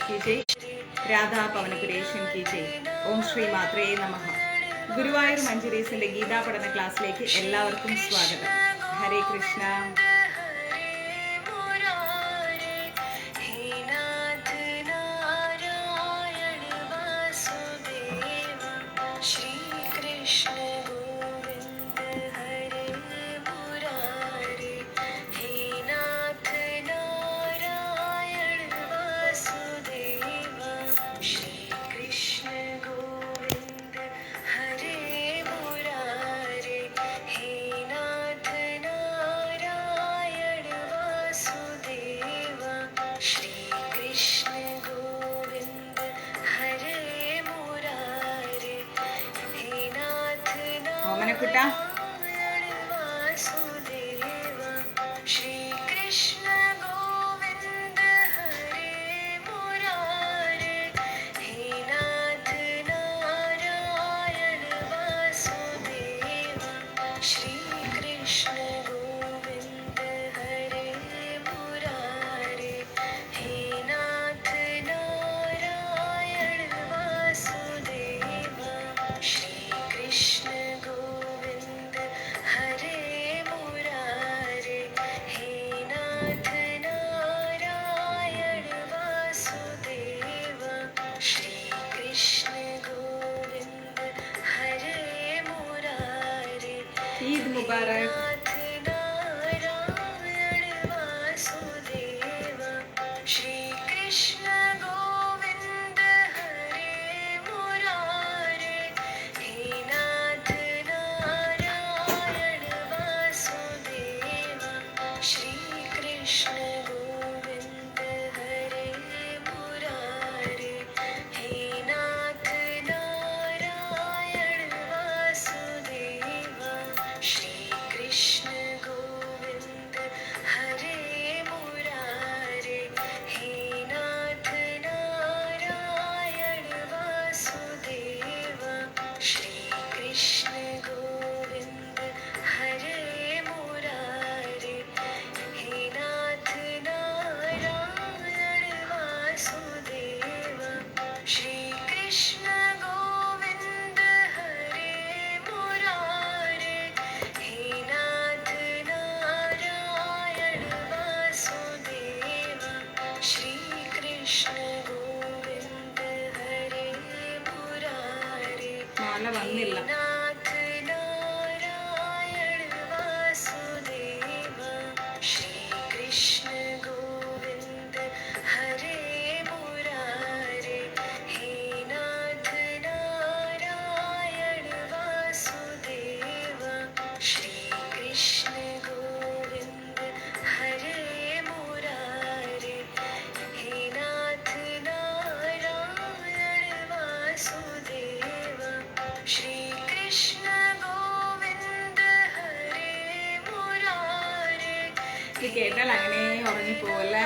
की जय, രാധാ പവനപുരേശൻ की जय. ഓം ശ്രീ മാത്രേ നമഃ. ഗുരുവായൂർ മഞ്ജരീസിന്റെ ഗീതാ പഠന ക്ലാസ്സിലേക്ക് എല്ലാവർക്കും സ്വാഗതം. ഹരേ കൃഷ്ണ. ഓമനക്കുട്ട, ईद मुबारक. മാല വന്നില്ല. ഇത് കേട്ടാൽ അങ്ങനെ ഉറങ്ങിപ്പോവല്ലേ.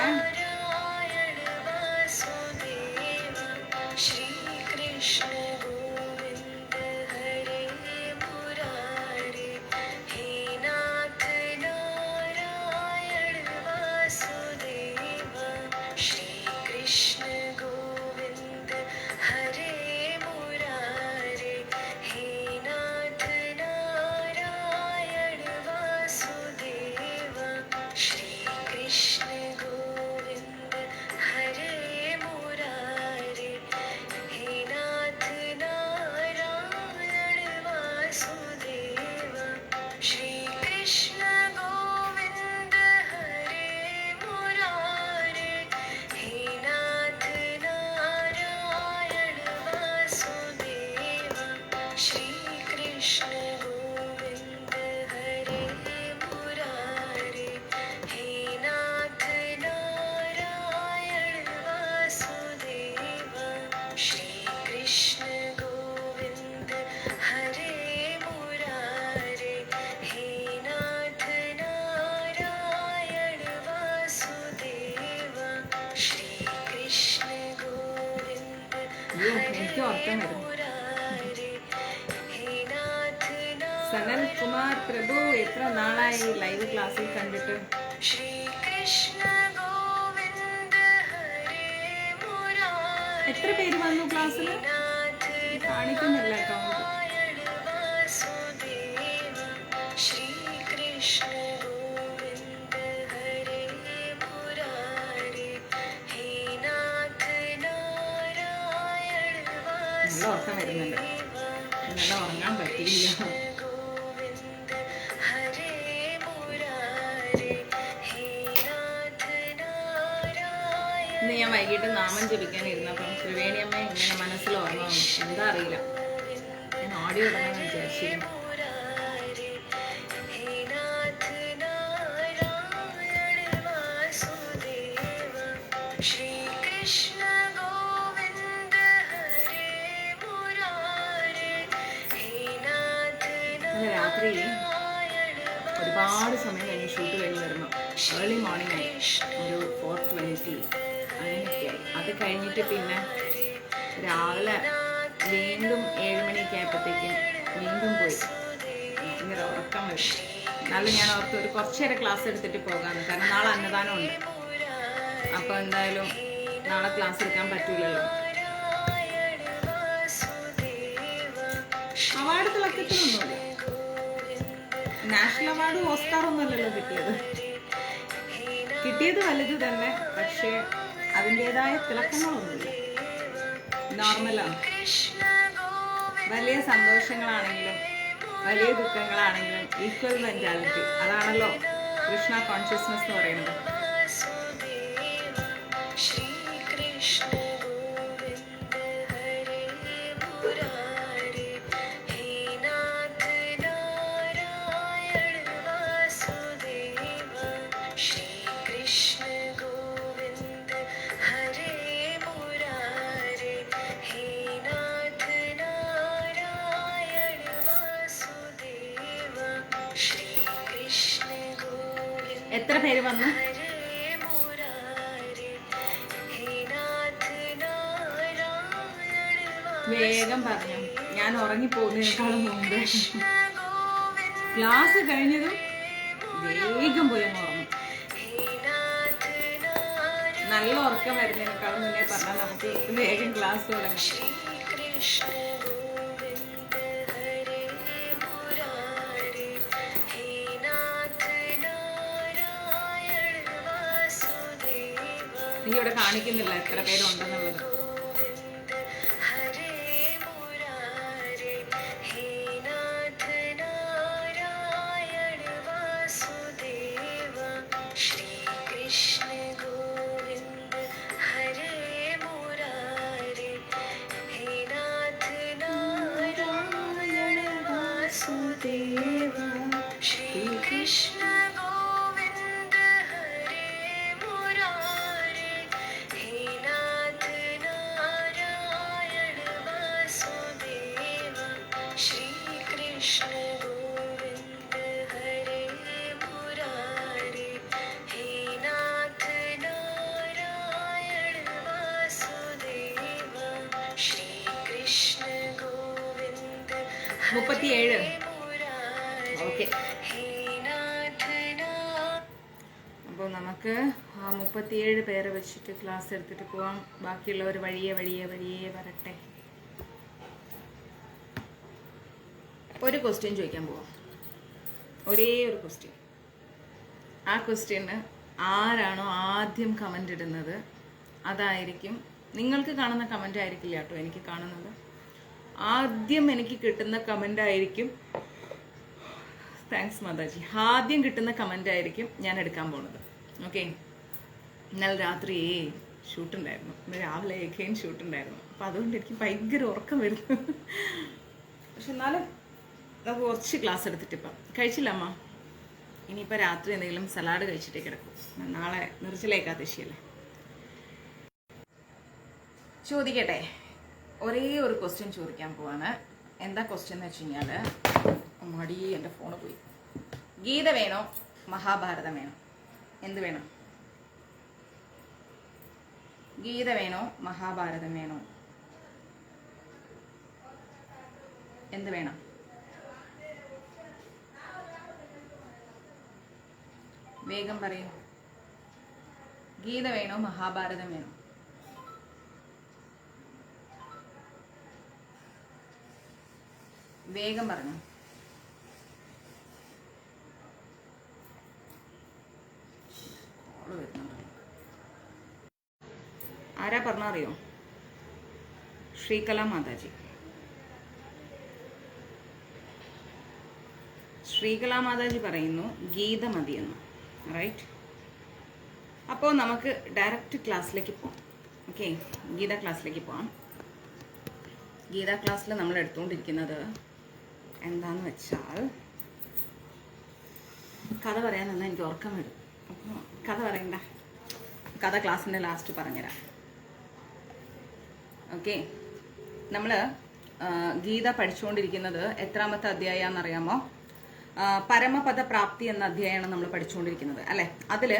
എനിക്ക് ഓർക്കാൻ വരും. സനൽ കുമാർ പ്രഭു, എത്ര നാളായി ലൈവ് ക്ലാസ്സിൽ കണ്ടിട്ട്. ശ്രീകൃഷ്ണ ഗോവിന്ദ ഹരേ മുരാരി. എത്ര പേര് വന്നു ക്ലാസ്സിൽ? കാണിക്കുന്നില്ല അക്കൗണ്ട്. നല്ല ഉറക്കം വരുന്നുണ്ട്. നല്ല ഉറങ്ങാൻ പറ്റിയില്ല. ഇന്ന് ഞാൻ വൈകിട്ട് നാമം ജപിക്കാനിരുന്നപ്പം ത്രിവേണിയമ്മ ഇങ്ങനെ മനസ്സിൽ ഓർമ്മ വന്നു. എന്താ അറിയില്ല, ഞാൻ ഓഡിയോ ഇടണമെന്ന് വിചാരിച്ചിരുന്നു. രാത്രി ഒരുപാട് സമയം കഴിഞ്ഞ് ഷൂട്ട് കഴിഞ്ഞ് വരുമ്പോൾ ഏർലി മോർണിംഗ് ആയി, ഒരു 4:20 അങ്ങനെയൊക്കെയായി. അത് കഴിഞ്ഞിട്ട് പിന്നെ രാവിലെ വീണ്ടും 7 മണിയൊക്കെ ആയപ്പോഴത്തേക്കും വീണ്ടും പോയി. ഭയങ്കര ഉറക്കം വരും. എന്നാലും ഞാൻ ഓർത്ത് ഒരു കുറച്ച് നേരം ക്ലാസ് എടുത്തിട്ട് പോകാമെന്ന്. കാരണം നാളെ അന്നദാനം ഉണ്ട്. അപ്പോൾ എന്തായാലും നാളെ ക്ലാസ് എടുക്കാൻ പറ്റൂലല്ലോ. അവാർഡ് തിളക്കത്തിലൊന്നുമില്ല. നാഷണൽ അവാർഡ് ഓസ്കാറൊന്നും അല്ലല്ലോ കിട്ടിയത് വലുത് തന്നെ. പക്ഷേ അതിൻ്റെതായ തിളക്കങ്ങളൊന്നുമില്ല, നോർമലാണ്. വലിയ സന്തോഷങ്ങളാണെങ്കിലും വലിയ ദുഃഖങ്ങളാണെങ്കിലും ഈക്വൽ മെന്റാലിറ്റി, അതാണല്ലോ കൃഷ്ണ കോൺഷ്യസ്നസ് എന്ന് പറയുന്നത്. എത്ര പേര് വന്നു? വേഗം പറഞ്ഞു. ഞാൻ ഉറങ്ങിപ്പോകുന്നതിനേക്കാളും മുമ്പ് ക്ലാസ് കഴിഞ്ഞതും വേഗം പോയി അങ്ങ് ഉറങ്ങും. നല്ല ഉറക്കം വരുന്നതിനേക്കാളും മുന്നേ പറഞ്ഞാൽ നമുക്ക് വേഗം ക്ലാസ് തുടങ്ങാം. നീ ഇവിടെ കാണിക്കുന്നില്ല എത്ര പേരുണ്ടെന്നുള്ളത്. ഓക്കെ, അപ്പോൾ നമുക്ക് ആ 37 പേരെ വെച്ചിട്ട് ക്ലാസ് എടുത്തിട്ട് പോവാം. ബാക്കിയുള്ളവർ വഴിയെ വഴിയെ വഴിയെ വരട്ടെ. ഒരു ക്വസ്റ്റ്യൻ ചോദിക്കാൻ പോവാം, ഒരേ ഒരു ക്വസ്റ്റ്യൻ. ആ ക്വസ്റ്റ്യന് ആരാണോ ആദ്യം കമൻ്റ് ഇടുന്നത് അതായിരിക്കും, നിങ്ങൾക്ക് കാണുന്ന കമൻ്റ് ആയിരിക്കില്ല കേട്ടോ എനിക്ക് കാണുന്നത്. ആദ്യം എനിക്ക് കിട്ടുന്ന കമൻ്റ് ആയിരിക്കും, താങ്ക്സ് മാതാജി, ആദ്യം കിട്ടുന്ന കമൻ്റ് ആയിരിക്കും ഞാൻ എടുക്കാൻ പോകുന്നത്. ഓക്കെ, ഇന്നലെ രാത്രി ഷൂട്ടുണ്ടായിരുന്നു, ഇന്ന് രാവിലെ ഏകയും ഷൂട്ടുണ്ടായിരുന്നു. അപ്പോൾ അതുകൊണ്ട് എനിക്ക് ഭയങ്കര ഉറക്കം വരുന്നു. പക്ഷെ എന്നാലും നമുക്ക് കുറച്ച് ക്ലാസ് എടുത്തിട്ട് ഇപ്പം കഴിച്ചില്ല അമ്മ. ഇനിയിപ്പോൾ രാത്രി എന്തെങ്കിലും സലാഡ് കഴിച്ചിട്ടേ കിടക്കും. നാളെ നിർജ്ജല ഏകാദശിയല്ലേ. ചോദിക്കട്ടെ, ഒരേ ഒരു ക്വസ്റ്റ്യൻ ചോദിക്കാൻ പോവാണ്. എന്താ ക്വസ്റ്റ്യൻ എന്ന് വെച്ച് കഴിഞ്ഞാൽ, മടി എൻ്റെ ഫോണ് പോയി. ഗീത വേണോ മഹാഭാരതം വേണോ? എന്ത് വേണം? ഗീത വേണോ മഹാഭാരതം വേണോ? എന്ത് വേണം? വേഗം പറയൂ. ഗീത വേണോ മഹാഭാരതം വേണോ? വേഗം പറഞ്ഞു. ആരാ പറഞ്ഞറിയോ? ശ്രീകലാ മാതാജി. ശ്രീകലാ മാതാജി പറയുന്നു ഗീത മതിയെന്ന്. റൈറ്റ്. അപ്പോൾ നമുക്ക് ഡയറക്റ്റ് ക്ലാസ്സിലേക്ക് പോകാം. ഓക്കെ, ഗീത ക്ലാസ്സിലേക്ക് പോകാം. ഗീത ക്ലാസ്സിൽ നമ്മൾ എടുത്തുകൊണ്ടിരിക്കുന്നത് എന്താന്ന് വെച്ചാൽ, കഥ പറയാൻ നിന്നാൽ എനിക്ക് ഉറക്കം വരും. അപ്പോൾ കഥ പറയണ്ട, കഥ ക്ലാസ്സിൻ്റെ ലാസ്റ്റ് പറഞ്ഞുതരാം. ഓക്കെ, നമ്മൾ ഗീത പഠിച്ചുകൊണ്ടിരിക്കുന്നത് എത്രാമത്തെ അധ്യായമാണെന്നറിയാമോ? പരമപദ പ്രാപ്തി എന്ന അധ്യായമാണ് നമ്മൾ പഠിച്ചുകൊണ്ടിരിക്കുന്നത് അല്ലെ. അതിൽ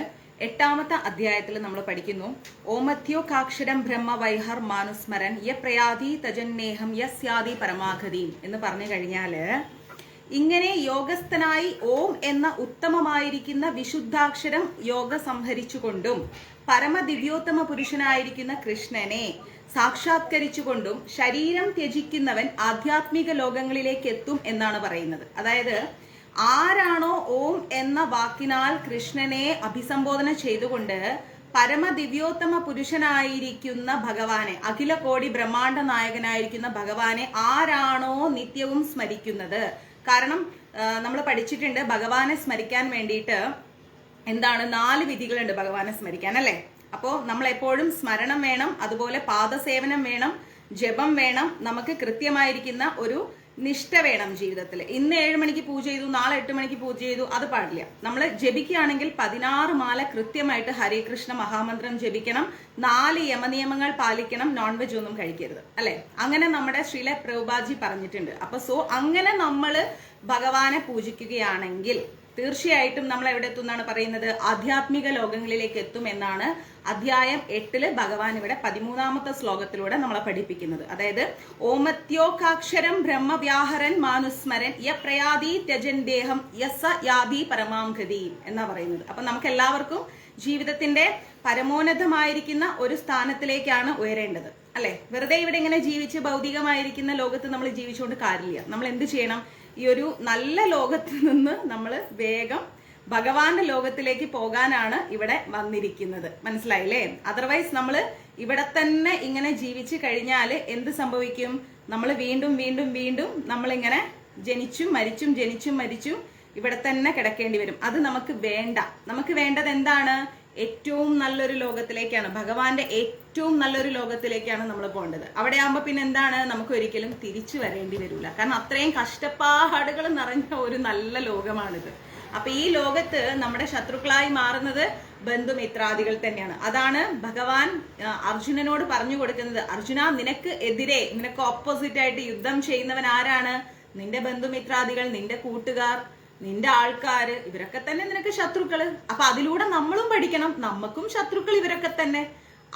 8ാമത്തെ അധ്യായത്തിൽ നമ്മൾ പഠിക്കുന്നു ഓമത്യോകാക്ഷരം ബ്രഹ്മ വൈഹർ മാനുസ്മരൻ യ പ്രയാതി തജന്നേഹം യസ്യാദി പരമാഗതി എന്ന് പറഞ്ഞു കഴിഞ്ഞാൽ, ഇങ്ങനെ യോഗസ്ഥനായി ഓം എന്ന ഉത്തമമായിരിക്കുന്ന വിശുദ്ധാക്ഷരം യോഗ സംഹരിച്ചുകൊണ്ടും പരമദിവ്യോത്തമ പുരുഷനായിരിക്കുന്ന കൃഷ്ണനെ സാക്ഷാത്കരിച്ചുകൊണ്ടും ശരീരം ത്യജിക്കുന്നവൻ ആധ്യാത്മിക ലോകങ്ങളിലേക്ക് എത്തും എന്നാണ് പറയുന്നത്. അതായത് ആരാണോ ഓം എന്ന വാക്കിനാൽ കൃഷ്ണനെ അഭിസംബോധന ചെയ്തുകൊണ്ട് പരമദിവ്യോത്തമ പുരുഷനായിരിക്കുന്ന ഭഗവാനെ, അഖില കോടി ബ്രഹ്മാണ്ഡ നായകനായിരിക്കുന്ന ഭഗവാനെ ആരാണോ നിത്യവും സ്മരിക്കുന്നത്. കാരണം നമ്മൾ പഠിച്ചിട്ടുണ്ട് ഭഗവാനെ സ്മരിക്കാൻ വേണ്ടിയിട്ട് എന്താണ് 4 വിധികളുണ്ട് ഭഗവാനെ സ്മരിക്കാൻ അല്ലേ. അപ്പോൾ നമ്മൾ എപ്പോഴും സ്മരണം വേണം, അതുപോലെ പാദസേവനം വേണം, ജപം വേണം, നമുക്ക് കൃത്യമായിരിക്കുന്ന ഒരു നിഷ്ഠ വേണം ജീവിതത്തിൽ. ഇന്ന് 7 മണിക്ക് പൂജ ചെയ്തു, നാളെ 8 മണിക്ക് പൂജ ചെയ്തു, അത് പാടില്ല. നമ്മൾ ജപിക്കുകയാണെങ്കിൽ 16 മാല കൃത്യമായിട്ട് ഹരേ കൃഷ്ണ മഹാമന്ത്രം ജപിക്കണം, 4 യമനിയമങ്ങൾ പാലിക്കണം, നോൺ വെജ് ഒന്നും കഴിക്കരുത് അല്ലെ. അങ്ങനെ നമ്മുടെ ശ്രീല പ്രഭുപാദി പറഞ്ഞിട്ടുണ്ട്. അപ്പൊ അങ്ങനെ നമ്മൾ ഭഗവാനെ പൂജിക്കുകയാണെങ്കിൽ തീർച്ചയായിട്ടും നമ്മൾ എവിടെ എത്തും എന്നാണ് പറയുന്നത്? ആധ്യാത്മിക ലോകങ്ങളിലേക്ക് എത്തും എന്നാണ് അധ്യായം 8 ഭഗവാൻ ഇവിടെ 13ാമത്തെ ശ്ലോകത്തിലൂടെ നമ്മളെ പഠിപ്പിക്കുന്നത്. അതായത് ഓമത്യോകാക്ഷരം ബ്രഹ്മവ്യാഹരൻ മാനുസ്മരൻ യ പ്രയാതി ത്യജൻ ദേഹം യസ യാതി പരമാംഗതി എന്നാ പറയുന്നത്. അപ്പൊ നമുക്ക് എല്ലാവർക്കും ജീവിതത്തിന്റെ പരമോന്നതമായിരിക്കുന്ന ഒരു സ്ഥാനത്തിലേക്കാണ് ഉയരേണ്ടത് അല്ലെ. വെറുതെ ഇവിടെ ഇങ്ങനെ ജീവിച്ച് ഭൗതികമായിരിക്കുന്ന ലോകത്ത് നമ്മൾ ജീവിച്ചുകൊണ്ട് കാര്യമില്ല. നമ്മൾ എന്ത് ചെയ്യണം? ഈ ഒരു നല്ല ലോകത്ത് നിന്ന് നമ്മൾ വേഗം ഭഗവാന്റെ ലോകത്തിലേക്ക് പോകാനാണ് ഇവിടെ വന്നിരിക്കുന്നത്. മനസ്സിലായില്ലേ? അതർവൈസ് നമ്മൾ ഇവിടെ തന്നെ ഇങ്ങനെ ജീവിച്ചു കഴിഞ്ഞാൽ എന്ത് സംഭവിക്കും? നമ്മൾ വീണ്ടും വീണ്ടും വീണ്ടും നമ്മളിങ്ങനെ ജനിച്ചും മരിച്ചും ഇവിടെ തന്നെ കിടക്കേണ്ടി വരും. അത് നമുക്ക് വേണ്ട. നമുക്ക് വേണ്ടത് എന്താണ്? ഏറ്റവും നല്ലൊരു ലോകത്തിലേക്കാണ്, ഭഗവാന്റെ ഏറ്റവും നല്ലൊരു ലോകത്തിലേക്കാണ് നമ്മൾ പോകേണ്ടത്. അവിടെ ആകുമ്പോൾ പിന്നെ എന്താണ്? നമുക്ക് ഒരിക്കലും തിരിച്ചു വരേണ്ടി വരില്ല. കാരണം അത്രയും കഷ്ടപ്പാടുകൾ നിറഞ്ഞ ഒരു നല്ല ലോകമാണിത്. അപ്പൊ ഈ ലോകത്ത് നമ്മുടെ ശത്രുക്കളായി മാറുന്നത് ബന്ധുമിത്രാദികൾ തന്നെയാണ്. അതാണ് ഭഗവാൻ അർജുനനോട് പറഞ്ഞു കൊടുക്കുന്നത്. അർജുന, നിനക്ക് എതിരെ, നിനക്ക് ഓപ്പോസിറ്റ് ആയിട്ട് യുദ്ധം ചെയ്യുന്നവൻ ആരാണ്? നിന്റെ ബന്ധുമിത്രാദികൾ, നിന്റെ കൂട്ടുകാർ, നിന്റെ ആൾക്കാര്, ഇവരൊക്കെ തന്നെ നിനക്ക് ശത്രുക്കള്. അപ്പൊ അതിലൂടെ നമ്മളും പഠിക്കണം, നമുക്കും ശത്രുക്കൾ ഇവരൊക്കെ തന്നെ.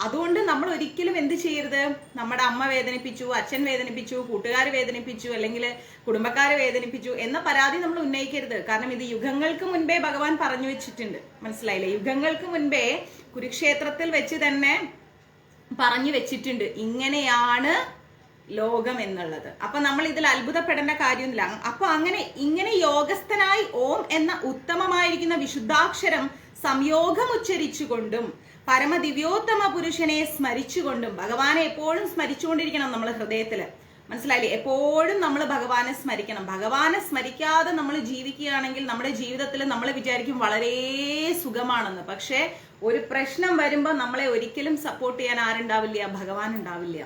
അതുകൊണ്ട് നമ്മൾ ഒരിക്കലും എന്ത് ചെയ്യരുത്? നമ്മുടെ അമ്മ വേദനിപ്പിച്ചു, അച്ഛൻ വേദനിപ്പിച്ചു, കൂട്ടുകാർ വേദനിപ്പിച്ചു, അല്ലെങ്കിൽ കുടുംബക്കാരെ വേദനിപ്പിച്ചു എന്ന പരാതി നമ്മൾ ഉന്നയിക്കരുത്. കാരണം ഇത് യുഗങ്ങൾക്ക് മുൻപേ ഭഗവാൻ പറഞ്ഞു വെച്ചിട്ടുണ്ട്. മനസ്സിലായില്ലേ? യുഗങ്ങൾക്ക് മുൻപേ കുരുക്ഷേത്രത്തിൽ വെച്ച് തന്നെ പറഞ്ഞു വെച്ചിട്ടുണ്ട് ഇങ്ങനെയാണ് ലോകം എന്നുള്ളത്. അപ്പൊ നമ്മൾ ഇതിൽ അത്ഭുതപ്പെടേണ്ട കാര്യമൊന്നുമില്ല. അപ്പൊ ഇങ്ങനെ യോഗസ്ഥനായി ഓം എന്ന ഉത്തമമായിരിക്കുന്ന വിശുദ്ധാക്ഷരം സംയോഗം ഉച്ചരിച്ചുകൊണ്ടും പരമദിവ്യോത്തമ പുരുഷനെ സ്മരിച്ചുകൊണ്ടും, ഭഗവാനെ എപ്പോഴും സ്മരിച്ചുകൊണ്ടിരിക്കണം നമ്മൾ ഹൃദയത്തില്. മനസ്സിലായില്ലേ? എപ്പോഴും നമ്മൾ ഭഗവാനെ സ്മരിക്കണം. ഭഗവാനെ സ്മരിക്കാതെ നമ്മൾ ജീവിക്കുകയാണെങ്കിൽ നമ്മുടെ ജീവിതത്തിൽ നമ്മൾ വിചാരിക്കും വളരെ സുഖമാണെന്ന്. പക്ഷെ ഒരു പ്രശ്നം വരുമ്പോൾ നമ്മളെ ഒരിക്കലും സപ്പോർട്ട് ചെയ്യാൻ ആരുണ്ടാവില്ല? ഭഗവാൻ ഉണ്ടാവില്ല.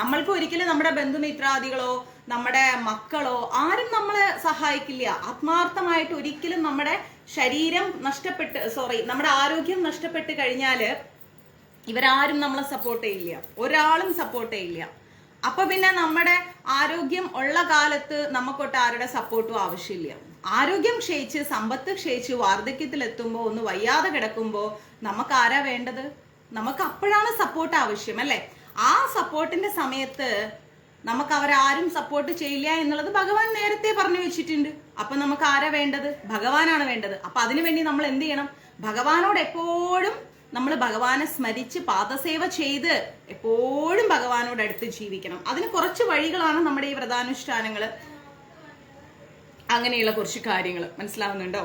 നമ്മൾക്ക് ഒരിക്കലും നമ്മുടെ ബന്ധുമിത്രാദികളോ നമ്മുടെ മക്കളോ ആരും നമ്മളെ സഹായിക്കില്ല. ആത്മാർത്ഥമായിട്ട് ഒരിക്കലും നമ്മുടെ ശരീരം നമ്മുടെ ആരോഗ്യം നഷ്ടപ്പെട്ട് കഴിഞ്ഞാല് ഇവരാരും നമ്മളെ സപ്പോർട്ട് ചെയ്യില്ല, ഒരാളും സപ്പോർട്ട് ചെയ്യില്ല. അപ്പൊ പിന്നെ നമ്മുടെ ആരോഗ്യം ഉള്ള കാലത്ത് നമുക്കൊട്ട് ആരുടെ സപ്പോർട്ടും ആവശ്യമില്ല. ആരോഗ്യം ക്ഷയിച്ച്, സമ്പത്ത് ക്ഷയിച്ച്, വാർദ്ധക്യത്തിൽ എത്തുമ്പോ, ഒന്ന് വയ്യാതെ കിടക്കുമ്പോ നമുക്ക് ആരാ വേണ്ടത്? നമുക്ക് അപ്പോഴാണ് സപ്പോർട്ട് ആവശ്യം അല്ലെ. ആ സപ്പോർട്ടിന്റെ സമയത്ത് നമുക്ക് അവരാരും സപ്പോർട്ട് ചെയ്യില്ല എന്നുള്ളത് ഭഗവാൻ നേരത്തെ പറഞ്ഞു വെച്ചിട്ടുണ്ട്. അപ്പൊ നമുക്ക് ആരാ വേണ്ടത്? ഭഗവാനാണ് വേണ്ടത്. അപ്പൊ അതിനുവേണ്ടി നമ്മൾ എന്ത് ചെയ്യണം? ഭഗവാനോട് എപ്പോഴും നമ്മൾ ഭഗവാനെ സ്മരിച്ച് പാദസേവ ചെയ്ത് എപ്പോഴും ഭഗവാനോട് അടുത്ത് ജീവിക്കണം. അതിന് കുറച്ച് വഴികളാണ് നമ്മുടെ ഈ വ്രതാനുഷ്ഠാനങ്ങൾ. അങ്ങനെയുള്ള കുറച്ച് കാര്യങ്ങൾ മനസ്സിലാവുന്നുണ്ടോ?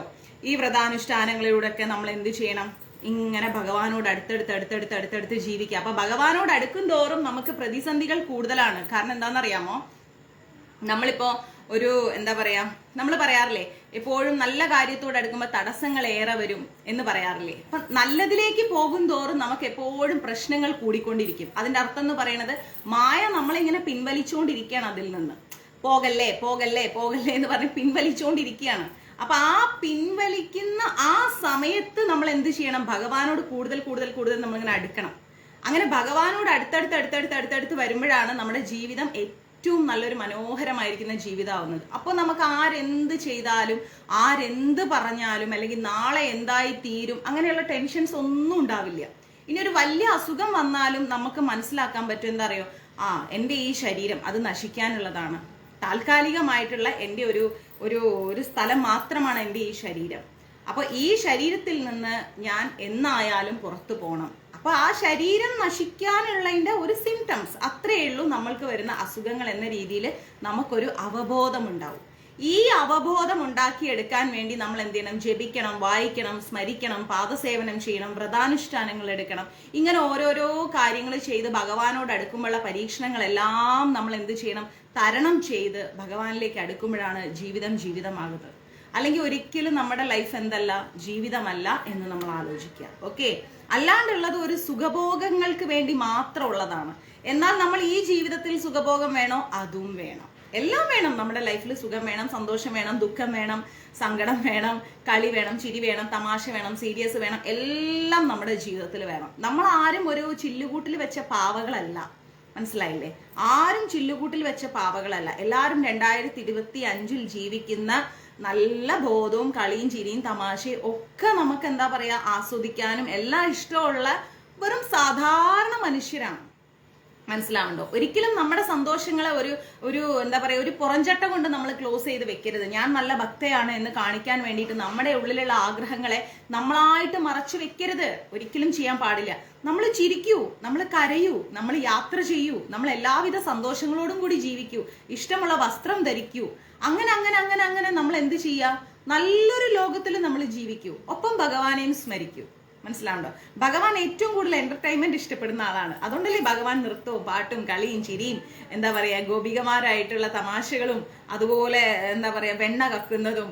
ഈ വ്രതാനുഷ്ഠാനങ്ങളിലൂടെ ഒക്കെ നമ്മൾ എന്ത് ചെയ്യണം? ഇങ്ങനെ ഭഗവാനോട് അടുത്തടുത്ത് ജീവിക്കുക. അപ്പൊ ഭഗവാനോട് അടുക്കും തോറും നമുക്ക് പ്രതിസന്ധികൾ കൂടുതലാണ്. കാരണം എന്താണെന്നറിയാമോ? നമ്മളിപ്പോ ഒരു എന്താ പറയാ, നമ്മൾ പറയാറില്ലേ എപ്പോഴും നല്ല കാര്യത്തോട് അടുക്കുമ്പോൾ തടസ്സങ്ങൾ ഏറെ വരും എന്ന് പറയാറില്ലേ? അപ്പൊ നല്ലതിലേക്ക് പോകും തോറും നമുക്ക് എപ്പോഴും പ്രശ്നങ്ങൾ കൂടിക്കൊണ്ടിരിക്കും. അതിന്റെ അർത്ഥം എന്ന് പറയുന്നത് മായ നമ്മളിങ്ങനെ പിൻവലിച്ചുകൊണ്ടിരിക്കുകയാണ്. അതിൽ നിന്ന് പോകല്ലേ പോകല്ലേ പോകല്ലേ എന്ന് പറഞ്ഞ് പിൻവലിച്ചുകൊണ്ടിരിക്കുകയാണ്. അപ്പൊ ആ പിൻവലിക്കുന്ന ആ സമയത്ത് നമ്മൾ എന്ത് ചെയ്യണം? ഭഗവാനോട് കൂടുതൽ കൂടുതൽ കൂടുതൽ നമ്മളിങ്ങനെ അടുക്കണം. അങ്ങനെ ഭഗവാനോട് അടുത്തടുത്ത് വരുമ്പോഴാണ് നമ്മുടെ ജീവിതം ഏറ്റവും നല്ലൊരു മനോഹരമായിരിക്കുന്ന ജീവിതമാവുന്നത്. അപ്പോൾ നമുക്ക് ആരെന്ത് ചെയ്താലും ആരെന്ത് പറഞ്ഞാലും അല്ലെങ്കിൽ നാളെ എന്തായി തീരും അങ്ങനെയുള്ള ടെൻഷൻസ് ഒന്നും ഉണ്ടാവില്ല. ഇനി ഒരു വലിയ അസുഖം വന്നാലും നമുക്ക് മനസ്സിലാക്കാൻ പറ്റും, എന്താ അറിയോ, എൻ്റെ ഈ ശരീരം അത് നശിക്കാനുള്ളതാണ്, താൽക്കാലികമായിട്ടുള്ള എൻ്റെ ഒരു സ്ഥലം മാത്രമാണ് എൻ്റെ ഈ ശരീരം. അപ്പൊ ഈ ശരീരത്തിൽ നിന്ന് ഞാൻ എന്നായാലും പുറത്തു പോകണം. അപ്പൊ ആ ശരീരം നശിക്കാനുള്ളതിന്റെ ഒരു സിംറ്റംസ് അത്രയേ ഉള്ളൂ. നമ്മൾക്ക് വരുന്ന അസുഖങ്ങൾ എന്ന രീതിയിൽ നമുക്കൊരു അവബോധം ഉണ്ടാവും. ഈ അവബോധം ഉണ്ടാക്കിയെടുക്കാൻ വേണ്ടി നമ്മൾ എന്ത് ചെയ്യണം? ജപിക്കണം, വായിക്കണം, സ്മരിക്കണം, പാദസേവനം ചെയ്യണം, വ്രതാനുഷ്ഠാനങ്ങൾ എടുക്കണം. ഇങ്ങനെ ഓരോരോ കാര്യങ്ങൾ ചെയ്ത് ഭഗവാനോട് അടുക്കുമ്പോഴുള്ള പരീക്ഷണങ്ങളെല്ലാം നമ്മൾ എന്ത് ചെയ്യണം? തരണം ചെയ്ത് ഭഗവാനിലേക്ക് അടുക്കുമ്പോഴാണ് ജീവിതമാകുന്നത്. അല്ലെങ്കിൽ ഒരിക്കലും നമ്മുടെ ലൈഫ് എന്തല്ല, ജീവിതമല്ല എന്ന് നമ്മൾ ആലോചിക്കുക. ഓക്കെ, അല്ലാണ്ടുള്ളത് ഒരു സുഖഭോഗങ്ങൾക്ക് വേണ്ടി മാത്രമുള്ളതാണ്. എന്നാൽ നമ്മൾ ഈ ജീവിതത്തിൽ സുഖഭോഗം വേണോ? അതും വേണം, എല്ലാം വേണം. നമ്മുടെ ലൈഫിൽ സുഖം വേണം, സന്തോഷം വേണം, ദുഃഖം വേണം, സങ്കടം വേണം, കളി വേണം, ചിരി വേണം, തമാശ വേണം, സീരിയസ് വേണം, എല്ലാം നമ്മുടെ ജീവിതത്തിൽ വേണം. നമ്മൾ ആരും ഒരു ചില്ലുകൂട്ടിൽ വെച്ച പാവകളല്ല, മനസ്സിലായില്ലേ? ആരും ചില്ലുകൂട്ടിൽ വെച്ച പാവകളല്ല. എല്ലാവരും 2025 ജീവിക്കുന്ന നല്ല ബോധവും കളിയും ചിരിയും തമാശയും ഒക്കെ നമുക്ക് എന്താ പറയാ ആസ്വദിക്കാനും എല്ലാം ഇഷ്ടമുള്ള വെറും സാധാരണ മനുഷ്യരാണ്. മനസ്സിലാവുണ്ടോ? ഒരിക്കലും നമ്മുടെ സന്തോഷങ്ങളെ ഒരു എന്താ പറയാ ഒരു പുറംചട്ട കൊണ്ട് നമ്മൾ ക്ലോസ് ചെയ്ത് വെക്കരുത്. ഞാൻ നല്ല ഭക്തയാണ് എന്ന് കാണിക്കാൻ വേണ്ടിയിട്ട് നമ്മുടെ ഉള്ളിലുള്ള ആഗ്രഹങ്ങളെ നമ്മളായിട്ട് മറച്ചു വെക്കരുത്. ഒരിക്കലും ചെയ്യാൻ പാടില്ല. നമ്മൾ ചിരിക്കൂ, നമ്മൾ കരയൂ, നമ്മൾ യാത്ര ചെയ്യൂ, നമ്മൾ എല്ലാവിധ സന്തോഷങ്ങളോടും കൂടി ജീവിക്കൂ, ഇഷ്ടമുള്ള വസ്ത്രം ധരിക്കൂ. അങ്ങനെ അങ്ങനെ അങ്ങനെ അങ്ങനെ നമ്മൾ എന്ത് ചെയ്യാ? നല്ലൊരു ലോകത്തിൽ നമ്മൾ ജീവിക്കൂ. ഒപ്പം ഭഗവാനെയും സ്മരിക്കൂ. മനസ്സിലാവുണ്ടോ? ഭഗവാൻ ഏറ്റവും കൂടുതൽ എന്റർടൈൻമെന്റ് ഇഷ്ടപ്പെടുന്ന ആളാണ്. അതുകൊണ്ടല്ലേ ഭഗവാൻ നൃത്തവും പാട്ടും കളിയും ചിരിയും എന്താ പറയാ ഗോപികമാരായിട്ടുള്ള തമാശകളും അതുപോലെ എന്താ പറയാ വെണ്ണ കക്കുന്നതും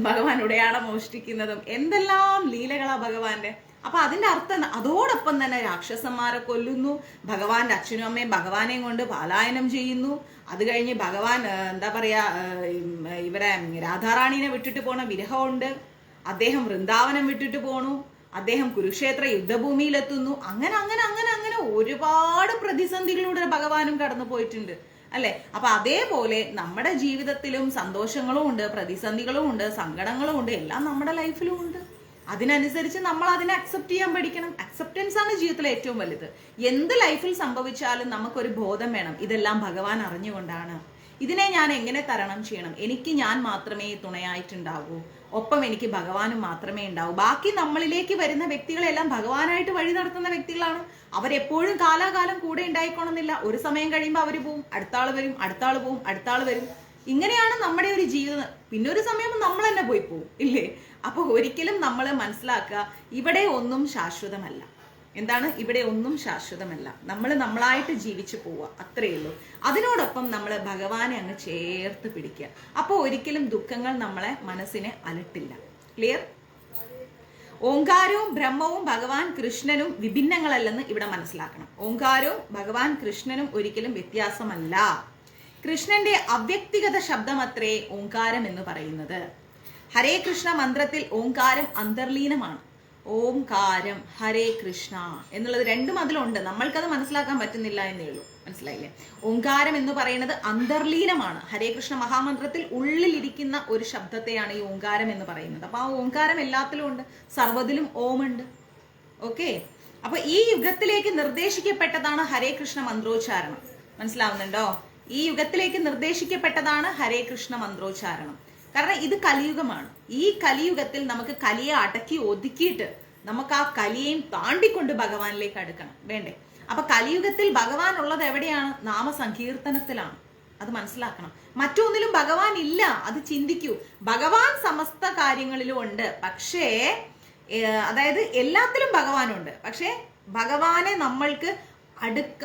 ഭഗവാൻ ഉടയാട മോഷ്ടിക്കുന്നതും എന്തെല്ലാം ലീലകളാ ഭഗവാന്റെ. അപ്പൊ അതിന്റെ അർത്ഥം അതോടൊപ്പം തന്നെ രാക്ഷസന്മാരെ കൊല്ലുന്നു, ഭഗവാന്റെ അച്ഛനും അമ്മയും ഭഗവാനെയും കൊണ്ട് പലായനം ചെയ്യുന്നു. അത് കഴിഞ്ഞ് ഭഗവാൻ എന്താ പറയാ ഇവരെ രാധാറാണീനെ വിട്ടിട്ട് പോണ വിരഹമുണ്ട്. അദ്ദേഹം വൃന്ദാവനം വിട്ടിട്ട് പോണു, അദ്ദേഹം കുരുക്ഷേത്ര യുദ്ധഭൂമിയിലെത്തുന്നു. അങ്ങനെ അങ്ങനെ അങ്ങനെ അങ്ങനെ ഒരുപാട് പ്രതിസന്ധികളിലൂടെ ഭഗവാനും കടന്നു പോയിട്ടുണ്ട് അല്ലെ? അപ്പൊ അതേപോലെ നമ്മുടെ ജീവിതത്തിലും സന്തോഷങ്ങളും ഉണ്ട്, പ്രതിസന്ധികളും ഉണ്ട്, സങ്കടങ്ങളും ഉണ്ട്, എല്ലാം നമ്മുടെ ലൈഫിലും ഉണ്ട്. അതിനനുസരിച്ച് നമ്മൾ അതിനെ അക്സെപ്റ്റ് ചെയ്യാൻ പഠിക്കണം. അക്സെപ്റ്റൻസ് ആണ് ജീവിതത്തിലെ ഏറ്റവും വലുത്. എന്ത് ലൈഫിൽ സംഭവിച്ചാലും നമുക്കൊരു ബോധം വേണം, ഇതെല്ലാം ഭഗവാൻ അറിഞ്ഞുകൊണ്ടാണ്. ഇതിനെ ഞാൻ എങ്ങനെ തരണം ചെയ്യണം? എനിക്ക് ഞാൻ മാത്രമേ തുണയായിട്ടുണ്ടാകൂ, ഒപ്പം എനിക്ക് ഭഗവാനും മാത്രമേ ഉണ്ടാവൂ. ബാക്കി നമ്മളിലേക്ക് വരുന്ന വ്യക്തികളെല്ലാം ഭഗവാനായിട്ട് വഴി നടത്തുന്ന വ്യക്തികളാണ്. അവരെപ്പോഴും കാലാകാലം കൂടെ ഉണ്ടായിക്കോണമെന്നില്ല. ഒരു സമയം കഴിയുമ്പോൾ അവർ പോവും, അടുത്താൾ വരും, അടുത്താൾ പോവും, അടുത്താൾ വരും. ഇങ്ങനെയാണ് നമ്മുടെ ഒരു ജീവിതം. പിന്നെ ഒരു സമയം നമ്മൾ തന്നെ പോയി പോവും, ഇല്ലേ? അപ്പൊ ഒരിക്കലും നമ്മൾ മനസ്സിലാക്കുക, ഇവിടെ ഒന്നും ശാശ്വതമല്ല. എന്താണ്? ഇവിടെ ഒന്നും ശാശ്വതമല്ല. നമ്മൾ നമ്മളായിട്ട് ജീവിച്ചു പോവുക, അത്രയേ ഉള്ളൂ. അതിനോടൊപ്പം നമ്മൾ ഭഗവാനെ അങ്ങ് ചേർത്ത് പിടിക്കുക. അപ്പോൾ ഒരിക്കലും ദുഃഖങ്ങൾ നമ്മളെ മനസ്സിനെ അലട്ടില്ല. ക്ലിയർ? ഓങ്കാരവും ബ്രഹ്മവും ഭഗവാൻ കൃഷ്ണനും വിഭിന്നങ്ങളല്ലെന്ന് ഇവിടെ മനസ്സിലാക്കണം. ഓങ്കാരവും ഭഗവാൻ കൃഷ്ണനും ഒരിക്കലും വ്യത്യാസമല്ല. കൃഷ്ണന്റെ അവ്യക്തിഗത ശബ്ദമത്രേ ഓങ്കാരം എന്ന് പറയുന്നത്. ഹരേ കൃഷ്ണ മന്ത്രത്തിൽ ഓങ്കാരം അന്തർലീനമാണ്. ഓംകാരം ഹരേ കൃഷ്ണ എന്നുള്ളത് രണ്ടും അതിലുണ്ട്. നമ്മൾക്കത് മനസ്സിലാക്കാൻ പറ്റുന്നില്ല എന്നേ ഉള്ളൂ. മനസ്സിലായില്ലേ? ഓങ്കാരം എന്ന് പറയുന്നത് അന്തർലീനമാണ്. ഹരേ കൃഷ്ണ മഹാമന്ത്രത്തിൽ ഉള്ളിലിരിക്കുന്ന ഒരു ശബ്ദത്തെയാണ് ഈ ഓങ്കാരം എന്ന് പറയുന്നത്. അപ്പൊ ആ ഓങ്കാരം എല്ലാത്തിലും ഉണ്ട്, സർവ്വതിലും ഓമുണ്ട്. ഓക്കെ, അപ്പൊ ഈ യുഗത്തിലേക്ക് നിർദ്ദേശിക്കപ്പെട്ടതാണ് ഹരേ കൃഷ്ണ മന്ത്രോച്ചാരണം. മനസ്സിലാവുന്നുണ്ടോ? ഈ യുഗത്തിലേക്ക് നിർദ്ദേശിക്കപ്പെട്ടതാണ് ഹരേ കൃഷ്ണ മന്ത്രോച്ചാരണം. കാരണം ഇത് കലിയുഗമാണ്. ഈ കലിയുഗത്തിൽ നമുക്ക് കലിയെ അടക്കി ഒതുക്കിയിട്ട് നമുക്ക് ആ കലിയെയും താണ്ടിക്കൊണ്ട് ഭഗവാനിലേക്ക് അടുക്കണം, വേണ്ടേ? അപ്പൊ കലിയുഗത്തിൽ ഭഗവാൻ ഉള്ളത് എവിടെയാണ്? നാമസങ്കീർത്തനത്തിലാണ്. അത് മനസ്സിലാക്കണം. മറ്റൊന്നിലും ഭഗവാൻ ഇല്ല, അത് ചിന്തിക്കൂ. ഭഗവാൻ സമസ്ത കാര്യങ്ങളിലും ഉണ്ട്, പക്ഷേ അതായത് എല്ലാത്തിലും ഭഗവാനുണ്ട്. പക്ഷേ ഭഗവാനെ നമ്മൾക്ക്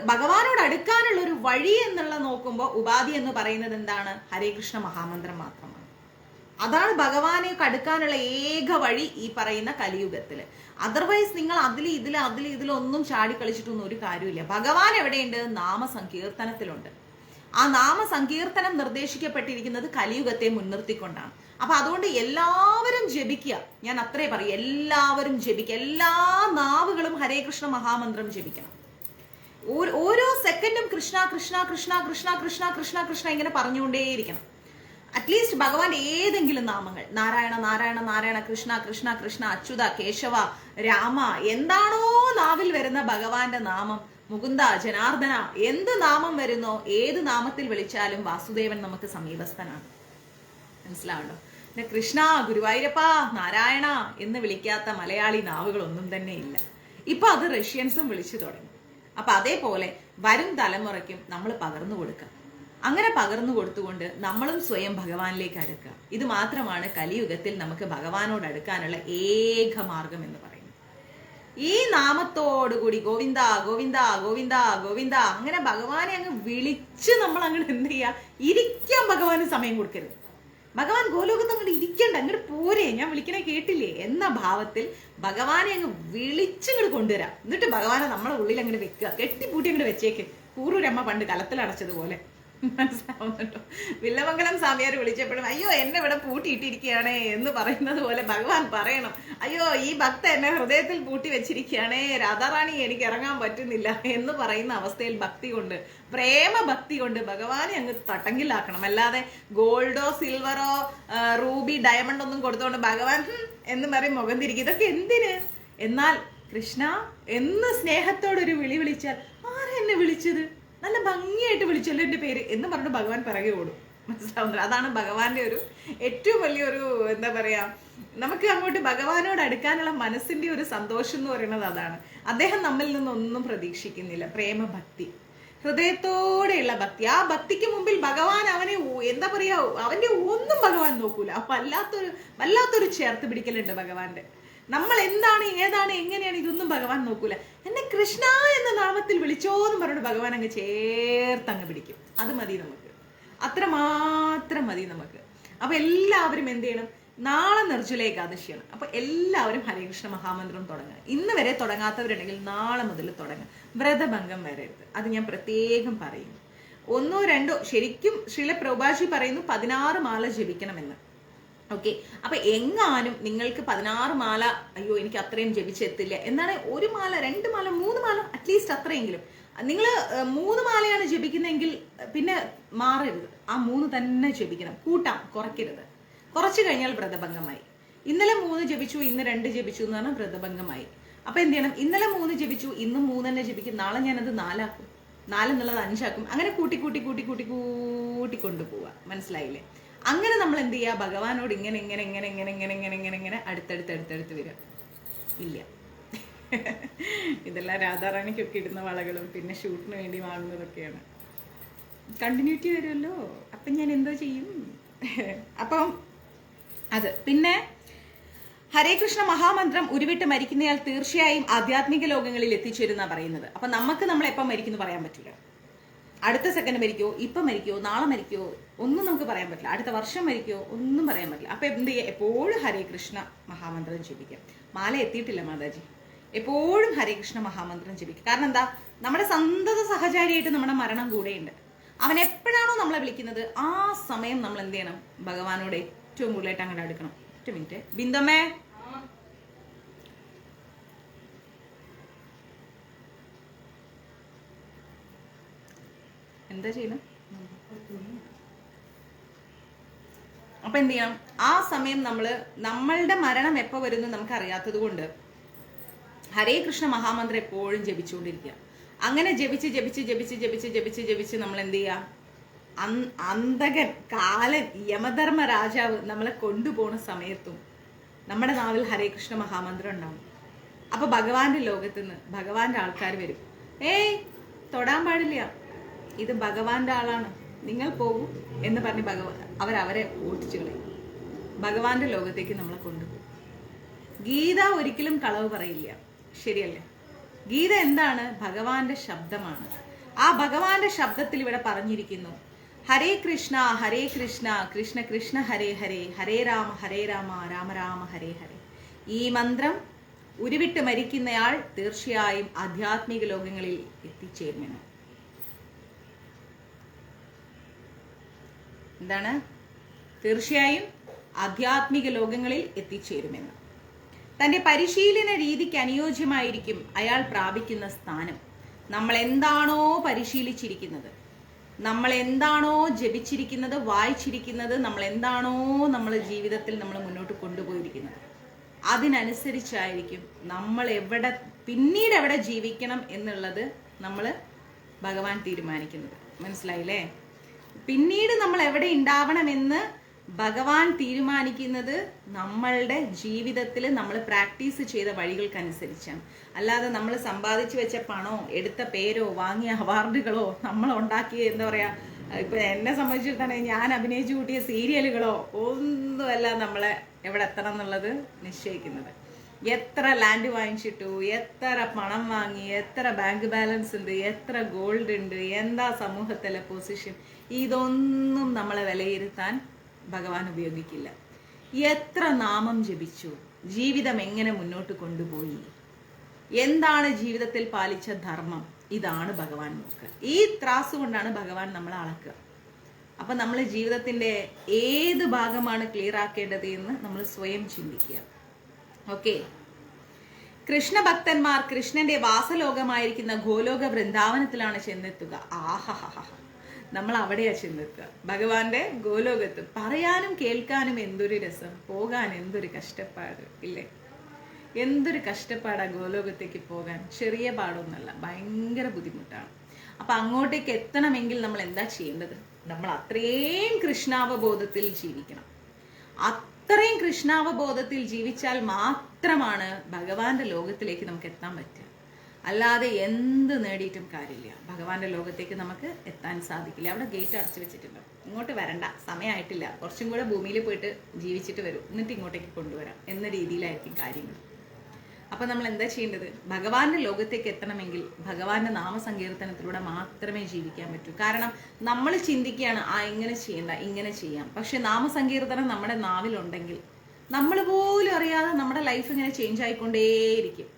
ഭഗവാനോട് അടുക്കാനുള്ള ഒരു വഴി എന്നുള്ള നോക്കുമ്പോൾ ഉപാധി എന്ന് പറയുന്നത് എന്താണ്? ഹരേ കൃഷ്ണ മഹാമന്ത്രം മാത്രമാണ്. അതാണ് ഭഗവാനെ അടുക്കാനുള്ള ഏക വഴി ഈ പറയുന്ന കലിയുഗത്തില്. അതർവൈസ് നിങ്ങൾ ഇതിലൊന്നും ചാടി കളിച്ചിട്ടൊന്നും ഒരു കാര്യമില്ല. ഭഗവാൻ എവിടെയുണ്ട്? നാമസങ്കീർത്തനത്തിലുണ്ട്. ആ നാമസങ്കീർത്തനം നിർദ്ദേശിക്കപ്പെട്ടിരിക്കുന്നത് കലിയുഗത്തെ മുൻനിർത്തിക്കൊണ്ടാണ്. അപ്പൊ അതുകൊണ്ട് എല്ലാവരും ജപിക്കുക. ഞാൻ അത്രേ പറയും, എല്ലാവരും ജപിക്കുക. എല്ലാ നാവുകളും ഹരേ കൃഷ്ണ മഹാമന്ത്രം ജപിക്കണം. ഓരോ സെക്കൻഡും കൃഷ്ണ കൃഷ്ണ കൃഷ്ണ കൃഷ്ണ കൃഷ്ണ കൃഷ്ണ കൃഷ്ണ ഇങ്ങനെ പറഞ്ഞുകൊണ്ടേയിരിക്കണം. അറ്റ്ലീസ്റ്റ് ഭഗവാന്റെ ഏതെങ്കിലും നാമങ്ങൾ, നാരായണ നാരായണ നാരായണ, കൃഷ്ണ കൃഷ്ണ കൃഷ്ണ, അച്യുത, കേശവ, രാമ, എന്താണോ നാവിൽ വരുന്ന ഭഗവാന്റെ നാമം, മുകുന്ദ, ജനാർദ്ദന, എന്ത് നാമം വരുന്നോ, ഏത് നാമത്തിൽ വിളിച്ചാലും വാസുദേവൻ നമുക്ക് സമീപസ്ഥനാണ്. മനസ്സിലാവണ്ടോ? പിന്നെ കൃഷ്ണ, ഗുരുവായൂരപ്പ, നാരായണ എന്ന് വിളിക്കാത്ത മലയാളി നാവുകളൊന്നും തന്നെ ഇല്ല. ഇപ്പൊ അത് റഷ്യൻസും വിളിച്ചു തുടങ്ങി. അപ്പൊ അതേപോലെ വരും തലമുറയ്ക്കും നമ്മൾ പകർന്നു കൊടുക്കുക. അങ്ങനെ പകർന്നു കൊടുത്തുകൊണ്ട് നമ്മളും സ്വയം ഭഗവാനിലേക്ക് അടുക്കുക. ഇത് മാത്രമാണ് കലിയുഗത്തിൽ നമുക്ക് ഭഗവാനോട് അടുക്കാനുള്ള ഏക മാർഗം എന്ന് പറയുന്നത്. ഈ നാമത്തോടുകൂടി ഗോവിന്ദ ഗോവിന്ദ ഗോവിന്ദ ഗോവിന്ദ അങ്ങനെ ഭഗവാനെ അങ്ങ് വിളിച്ച് നമ്മൾ അങ്ങോട്ട് എന്ത് ചെയ്യുക? ഇരിക്കാൻ ഭഗവാന് സമയം കൊടുക്കരുത്. ഭഗവാൻ ഗോലോകത്ത് അങ്ങോട്ട് ഇരിക്കണ്ട, അങ്ങോട്ട് പോരെ, ഞാൻ വിളിക്കണേ കേട്ടില്ലേ എന്ന ഭാവത്തിൽ ഭഗവാനെ അങ്ങ് വിളിച്ചിങ്ങോട്ട് കൊണ്ടുവരാം. എന്നിട്ട് ഭഗവാനെ നമ്മളെ ഉള്ളിൽ അങ്ങോട്ട് വെക്കുക, കെട്ടിപ്പൂട്ടി അങ്ങോട്ട് വെച്ചേക്ക്. പൂർവ്വരമ്മ പണ്ട് കലത്തിലടച്ചതുപോലെ. മനസ്സിലാവുന്നുണ്ടോ? വില്ലമംഗലം സ്വാമിയാർ വിളിച്ചപ്പോഴും അയ്യോ എന്നെ ഇവിടെ പൂട്ടിയിട്ടിരിക്കുകയാണേ എന്ന് പറയുന്നത് പോലെ ഭഗവാൻ പറയണം, അയ്യോ ഈ ഭക്ത എന്നെ ഹൃദയത്തിൽ പൂട്ടി വെച്ചിരിക്കുകയാണേ, രാധാറാണി എനിക്ക് ഇറങ്ങാൻ പറ്റുന്നില്ല എന്ന് പറയുന്ന അവസ്ഥയിൽ ഭക്തി കൊണ്ട്, പ്രേമ ഭക്തി കൊണ്ട് ഭഗവാനെ അങ്ങ് തട്ടങ്കിലാക്കണം. അല്ലാതെ ഗോൾഡോ സിൽവറോ റൂബി ഡയമണ്ട് ഒന്നും കൊടുത്തോണ്ട് ഭഗവാൻ എന്ന് പറയും മുഖം തിരിക്കും. ഇതൊക്കെ എന്തിന്? എന്നാൽ കൃഷ്ണ എന്ന് സ്നേഹത്തോടൊരു വിളി വിളിച്ചാൽ, ആരാ എന്നെ വിളിച്ചത്, നല്ല ഭംഗിയായിട്ട് വിളിച്ചല്ലോ എൻ്റെ പേര് എന്ന് പറഞ്ഞിട്ട് ഭഗവാൻ പിറകെ ഓടും. മനസ്സിലാവുന്നത്? അതാണ് ഭഗവാന്റെ ഒരു ഏറ്റവും വലിയൊരു എന്താ പറയാ, നമുക്ക് അങ്ങോട്ട് ഭഗവാനോട് അടുക്കാനുള്ള മനസ്സിന്റെ ഒരു സന്തോഷം എന്ന് പറയുന്നത് അതാണ്. അദ്ദേഹം നമ്മിൽ നിന്നൊന്നും പ്രതീക്ഷിക്കുന്നില്ല. പ്രേമഭക്തി, ഹൃദയത്തോടെയുള്ള ഭക്തി. ആ ഭക്തിക്ക് മുമ്പിൽ ഭഗവാൻ അവനെ എന്താ പറയാ, അവന്റെ ഒന്നും ഭഗവാൻ നോക്കൂല. വല്ലാത്തൊരു ചേർത്ത് പിടിക്കലുണ്ട് ഭഗവാന്റെ. നമ്മൾ എന്താണ്, ഏതാണ്, എങ്ങനെയാണ്, ഇതൊന്നും ഭഗവാൻ നോക്കൂല. എന്നെ കൃഷ്ണ എന്ന നാമത്തിൽ വിളിച്ചോന്ന് പറഞ്ഞിട്ട് ഭഗവാൻ അങ്ങ് ചേർത്തങ്ങ് പിടിക്കും. അത് മതി നമുക്ക്, അത്രമാത്രം മതി നമുക്ക്. അപ്പൊ എല്ലാവരും എന്ത് ചെയ്യണം? നാളെ നിർജ്ജല ഏകാദശിയാണ്. അപ്പൊ എല്ലാവരും ഹരേകൃഷ്ണ മഹാമന്ത്രം തുടങ്ങുക. ഇന്ന് വരെ തുടങ്ങാത്തവരുണ്ടെങ്കിൽ നാളെ മുതൽ തുടങ്ങുക. വ്രതഭംഗം വരരുത്. അത് ഞാൻ പ്രത്യേകം പറയും. 1 2 ശരിക്കും ശ്രീല പ്രഭുപാദി പറയുന്നു 16 മാല ജപിക്കണമെന്ന്. ഓക്കെ, അപ്പൊ എങ്ങാനും നിങ്ങൾക്ക് 16 മാല അയ്യോ എനിക്ക് അത്രയും ജപിച്ചെത്തില്ല എന്നാണ്, 1 മാല 2 മാല 3 മാല അറ്റ്ലീസ്റ്റ് അത്രയെങ്കിലും നിങ്ങൾ 3 മാലയാണ് ജപിക്കുന്നതെങ്കിൽ പിന്നെ മാറരുത്. ആ 3 തന്നെ ജപിക്കണം. കൂട്ടാം, കുറയ്ക്കരുത്. കുറച്ച് കഴിഞ്ഞാൽ വ്രതഭംഗമായി. ഇന്നലെ 3 ജപിച്ചു, ഇന്ന് 2 ജപിച്ചു എന്ന് പറഞ്ഞാൽ വ്രതഭംഗമായി. അപ്പൊ എന്ത് ചെയ്യണം? ഇന്നലെ 3 ജപിച്ചു, ഇന്നും 3 തന്നെ ജപിക്കും. നാളെ ഞാനത് 4 ആക്കും, 4 എന്നുള്ളത് 5 ആക്കും. അങ്ങനെ കൂട്ടി കൂട്ടി കൂട്ടി കൂട്ടി കൂട്ടി കൊണ്ടുപോവുക. മനസ്സിലായില്ലേ? അങ്ങനെ നമ്മൾ എന്ത് ചെയ്യുക? ഭഗവാനോട് ഇങ്ങനെ ഇങ്ങനെ ഇങ്ങനെ ഇങ്ങനെ ഇങ്ങനെ ഇങ്ങനെ ഇങ്ങനെ ഇങ്ങനെ അടുത്തടുത്ത് വരിക. ഇല്ല, ഇതെല്ലാം രാധാറാണിക്കൊക്കെ ഇടുന്ന വളകളും പിന്നെ ഷൂട്ടിന് വേണ്ടി വാങ്ങുന്നതൊക്കെയാണ്. കണ്ടിന്യൂറ്റി വരുമല്ലോ, അപ്പം ഞാൻ എന്തോ ചെയ്യും? അപ്പം അത് പിന്നെ ഹരേ കൃഷ്ണ മഹാമന്ത്രം ഉരുവിട്ട് മരിക്കുന്നയാൾ തീർച്ചയായും ആധ്യാത്മിക ലോകങ്ങളിൽ എത്തിച്ചേരുന്ന പറയുന്നത്. അപ്പൊ നമ്മൾ എപ്പം മരിക്കുന്നു പറയാൻ പറ്റില്ല. അടുത്ത സെക്കൻഡ് മരിക്കോ, ഇപ്പം മരിക്കോ, നാളെ മരിക്കോ, ഒന്നും നമുക്ക് പറയാൻ പറ്റില്ല. അടുത്ത വർഷം മരിക്കോ, ഒന്നും പറയാൻ പറ്റില്ല. അപ്പൊ എന്ത് ചെയ്യുക? എപ്പോഴും ഹരേ കൃഷ്ണ മഹാമന്ത്രം ജപിക്കാം. മാല എത്തിയിട്ടില്ല മാതാജി, എപ്പോഴും ഹരേ കൃഷ്ണ മഹാമന്ത്രം ജപിക്കുക. കാരണം എന്താ? നമ്മുടെ സന്തത സഹചാരിയായിട്ട് നമ്മുടെ മരണം കൂടെയുണ്ട്. അവൻ എപ്പോഴാണോ നമ്മളെ വിളിക്കുന്നത് ആ സമയം നമ്മൾ എന്ത് ചെയ്യണം? ഭഗവാനോട് ഏറ്റവും കൂടുതലായിട്ട് അങ്ങോട്ട് അടുക്കണം. 1 മിനിറ്റ് ബിന്ദമ്മേ, എന്താ ചെയ്യണം? അപ്പൊ എന്ത് ചെയ്യണം? ആ സമയം നമ്മളുടെ മരണം എപ്പോ വരുന്നു നമുക്ക് അറിയാത്തത് കൊണ്ട് ഹരേ കൃഷ്ണ മഹാമന്ത്രം എപ്പോഴും ജപിച്ചുകൊണ്ടിരിക്കുക. അങ്ങനെ ജപിച്ച് നമ്മൾ എന്ത് ചെയ്യുക? അന്തകൻ, കാലൻ, യമധർമ്മ രാജാവ് നമ്മളെ കൊണ്ടുപോണ സമയത്തും നമ്മുടെ നാവിൽ ഹരേ കൃഷ്ണ മഹാമന്ത്രം ഉണ്ടാവും. അപ്പൊ ഭഗവാന്റെ ലോകത്തുനിന്ന് ഭഗവാന്റെ ആൾക്കാർ വരും. തൊടാൻ പാടില്ല, ഇത് ഭഗവാന്റെ ആളാണ്, നിങ്ങൾ പോകും എന്ന് പറഞ്ഞ് അവരെ ഓടിച്ചു കളയും. ഭഗവാന്റെ ലോകത്തേക്ക് നമ്മളെ കൊണ്ടുപോകും. ഗീത ഒരിക്കലും കളവ് പറയില്ല, ശരിയല്ലേ? ഗീത എന്താണ്? ഭഗവാന്റെ ശബ്ദമാണ്. ആ ഭഗവാന്റെ ശബ്ദത്തിൽ ഇവിടെ പറഞ്ഞിരിക്കുന്നു, ഹരേ കൃഷ്ണ കൃഷ്ണ കൃഷ്ണ ഹരേ ഹരേ, ഹരേ രാമ രാമ രാമ ഹരേ ഹരേ. ഈ മന്ത്രം ഉരുവിട്ട് മരിക്കുന്നയാൾ തീർച്ചയായും ആധ്യാത്മിക ലോകങ്ങളിൽ എത്തിച്ചേരുമെന്ന്. എന്താണ്? തീർച്ചയായും ആധ്യാത്മിക ലോകങ്ങളിൽ എത്തിച്ചേരുമെന്ന്. തന്റെ പരിശീലന രീതിക്ക് അനുയോജ്യമായിരിക്കും അയാൾ പ്രാപിക്കുന്ന സ്ഥാനം. നമ്മൾ എന്താണോ പരിശീലിച്ചിരിക്കുന്നത്, നമ്മൾ എന്താണോ ജപിച്ചിരിക്കുന്നത്, വായിച്ചിരിക്കുന്നത്, നമ്മൾ എന്താണോ നമ്മൾ ജീവിതത്തിൽ നമ്മൾ മുന്നോട്ട് കൊണ്ടുപോയിരിക്കുന്നത്, അതിനനുസരിച്ചായിരിക്കും നമ്മൾ പിന്നീട് എവിടെ ജീവിക്കണം എന്നുള്ളത് നമ്മൾ ഭഗവാൻ തീരുമാനിക്കുന്നത്. മനസ്സിലായില്ലേ? പിന്നീട് നമ്മൾ എവിടെ ഉണ്ടാവണമെന്ന് ഭഗവാൻ തീരുമാനിക്കുന്നത് നമ്മളുടെ ജീവിതത്തിൽ നമ്മൾ പ്രാക്ടീസ് ചെയ്ത വഴികൾക്കനുസരിച്ചാണ്. അല്ലാതെ നമ്മൾ സമ്പാദിച്ചു വെച്ച പണോ എടുത്ത പേരോ വാങ്ങിയ അവാർഡുകളോ നമ്മൾ ഉണ്ടാക്കിയ എന്താ പറയാ, ഇപ്പൊ എന്നെ സംബന്ധിച്ചിടത്താണെങ്കിൽ ഞാൻ അഭിനയിച്ചു കൂട്ടിയ സീരിയലുകളോ ഒന്നുമല്ല നമ്മളെ എവിടെ എത്തണം എന്നുള്ളത് നിശ്ചയിക്കുന്നത്. എത്ര ലാൻഡ് വാങ്ങിച്ചിട്ടു, എത്ര പണം വാങ്ങി, എത്ര ബാങ്ക് ബാലൻസ് ഉണ്ട്, എത്ര ഗോൾഡ് ഉണ്ട്, എന്താ സമൂഹത്തിലെ പൊസിഷൻ, ഇതൊന്നും നമ്മളെ വിലയിരുത്താൻ ഭഗവാൻ ഉപയോഗിക്കില്ല. എത്ര നാമം ജപിച്ചു, ജീവിതം എങ്ങനെ മുന്നോട്ട് കൊണ്ടുപോയി, എന്താണ് ജീവിതത്തിൽ പാലിച്ച ധർമ്മം, ഇതാണ് ഭഗവാൻ നോക്കുക. ഈ ത്രാസ് കൊണ്ടാണ് ഭഗവാൻ നമ്മളെ അളക്കുക. അപ്പൊ നമ്മൾ ജീവിതത്തിന്റെ ഏത് ഭാഗമാണ് ക്ലിയർ ആക്കേണ്ടത് എന്ന് നമ്മൾ സ്വയം ചിന്തിക്കുക. ഓക്കെ. കൃഷ്ണഭക്തന്മാർ കൃഷ്ണന്റെ വാസലോകമായിരിക്കുന്ന ഗോലോക വൃന്ദാവനത്തിലാണ് ചെന്നെത്തുക. ആഹഹഹ, നമ്മൾ അവിടെയാ ചെന്നെത്തുക, ഭഗവാന്റെ ഗോലോകത്ത്. പറയാനും കേൾക്കാനും എന്തൊരു രസം, പോകാൻ എന്തൊരു കഷ്ടപ്പാട് ഇല്ലേ? എന്തൊരു കഷ്ടപ്പാടാ ഗോലോകത്തേക്ക് പോകാൻ. ചെറിയ പാടൊന്നല്ല, ഭയങ്കര ബുദ്ധിമുട്ടാണ്. അപ്പൊ അങ്ങോട്ടേക്ക് എത്തണമെങ്കിൽ നമ്മൾ എന്താ ചെയ്യേണ്ടത്? നമ്മൾ അത്രയും കൃഷ്ണാവബോധത്തിൽ ജീവിക്കണം. അത്രയും കൃഷ്ണാവബോധത്തിൽ ജീവിച്ചാൽ മാത്രമാണ് ഭഗവാന്റെ ലോകത്തിലേക്ക് നമുക്ക് എത്താൻ പറ്റുക. അല്ലാതെ എന്ത് നേടിയിട്ടും കാര്യമില്ല, ഭഗവാന്റെ ലോകത്തേക്ക് നമുക്ക് എത്താൻ സാധിക്കില്ല. അവിടെ ഗേറ്റ് അടച്ചു വെച്ചിട്ടുണ്ട്, ഇങ്ങോട്ട് വരണ്ട, സമയമായിട്ടില്ല, കുറച്ചും കൂടെ ഭൂമിയിൽ പോയിട്ട് ജീവിച്ചിട്ട് വരും, എന്നിട്ട് ഇങ്ങോട്ടേക്ക് കൊണ്ടുവരാം എന്ന രീതിയിലായിരിക്കും കാര്യങ്ങൾ. അപ്പൊ നമ്മൾ എന്താ ചെയ്യേണ്ടത്? ഭഗവാന്റെ ലോകത്തേക്ക് എത്തണമെങ്കിൽ ഭഗവാന്റെ നാമസങ്കീർത്തനത്തിലൂടെ മാത്രമേ ജീവിക്കാൻ പറ്റൂ. കാരണം നമ്മൾ ചിന്തിക്കുകയാണ്, ഇങ്ങനെ ചെയ്യണ്ട, ഇങ്ങനെ ചെയ്യാം. പക്ഷെ നാമസങ്കീർത്തനം നമ്മുടെ നാവിലുണ്ടെങ്കിൽ നമ്മൾ പോലും അറിയാതെ നമ്മുടെ ലൈഫ് ഇങ്ങനെ ചേഞ്ച് ആയിക്കൊണ്ടേയിരിക്കും.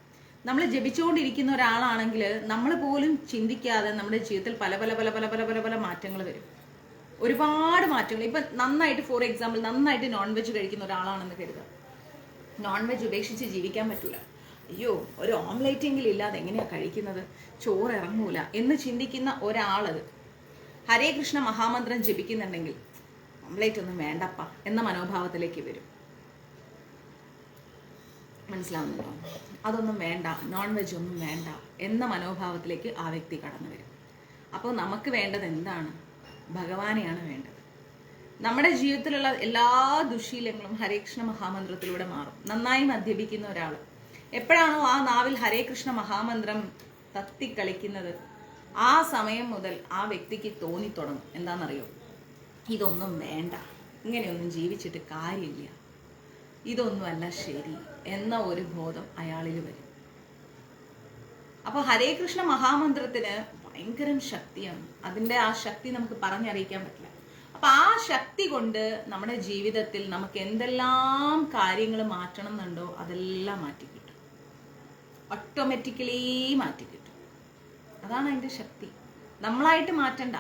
നമ്മൾ ജപിച്ചുകൊണ്ടിരിക്കുന്ന ഒരാളാണെങ്കിൽ നമ്മൾ പോലും ചിന്തിക്കാതെ നമ്മുടെ ജീവിതത്തിൽ പല പല പല പല പല പല പല മാറ്റങ്ങൾ വരും. ഒരുപാട് മാറ്റങ്ങൾ. ഇപ്പൊ നന്നായിട്ട്, ഫോർ എക്സാമ്പിൾ, നന്നായിട്ട് നോൺ വെജ് കഴിക്കുന്ന ഒരാളാണെന്ന് കരുതുക. നോൺ വെജ് ഉപേക്ഷിച്ച് ജീവിക്കാൻ പറ്റൂല. അയ്യോ, ഒരു ഓംലേറ്റ് എങ്കിലും ഇല്ലാതെ എങ്ങനെയാ കഴിക്കുന്നത്, ചോറ് ഇറങ്ങൂല എന്ന് ചിന്തിക്കുന്ന ഒരാളത് ഹരേ കൃഷ്ണ മഹാമന്ത്രം ജപിക്കുന്നുണ്ടെങ്കിൽ ഓംലേറ്റ് ഒന്നും വേണ്ടപ്പ എന്ന മനോഭാവത്തിലേക്ക് വരും. മനസ്സിലാവുന്നുണ്ടോ? അതൊന്നും വേണ്ട, നോൺ വെജ് ഒന്നും വേണ്ട എന്ന മനോഭാവത്തിലേക്ക് ആ വ്യക്തി കടന്നു വരും. അപ്പോൾ നമുക്ക് വേണ്ടത് എന്താണ്? ഭഗവാനെയാണ് വേണ്ടത്. നമ്മുടെ ജീവിതത്തിലുള്ള എല്ലാ ദുശീലങ്ങളും ഹരേ കൃഷ്ണ മഹാമന്ത്രത്തിലൂടെ മാറും. നന്നായി മദ്യപിക്കുന്ന ഒരാൾ എപ്പോഴാണോ ആ നാവിൽ ഹരേ കൃഷ്ണ മഹാമന്ത്രം തത്തിക്കളിക്കുന്നത്, ആ സമയം മുതൽ ആ വ്യക്തിക്ക് തോന്നിത്തുടങ്ങും, എന്താണെന്നറിയോ, ഇതൊന്നും വേണ്ട, ഇങ്ങനെയൊന്നും ജീവിച്ചിട്ട് കാര്യമില്ല, ഇതൊന്നുമല്ല ശരി എന്ന ഒരു ബോധം അയാളിൽ വരും. അപ്പൊ ഹരേ കൃഷ്ണ മഹാമന്ത്രത്തിന് ഭയങ്കര ശക്തിയാണ്. അതിന്റെ ആ ശക്തി നമുക്ക് പറഞ്ഞറിയിക്കാൻ പറ്റില്ല. അപ്പൊ ആ ശക്തി കൊണ്ട് നമ്മുടെ ജീവിതത്തിൽ നമുക്ക് എന്തെല്ലാം കാര്യങ്ങൾ മാറ്റണം എന്നുണ്ടോ അതെല്ലാം മാറ്റിക്കിട്ടും. ഓട്ടോമാറ്റിക്കലി മാറ്റിക്കിട്ടും. അതാണ് അതിന്റെ ശക്തി. നമ്മളായിട്ട് മാറ്റണ്ട,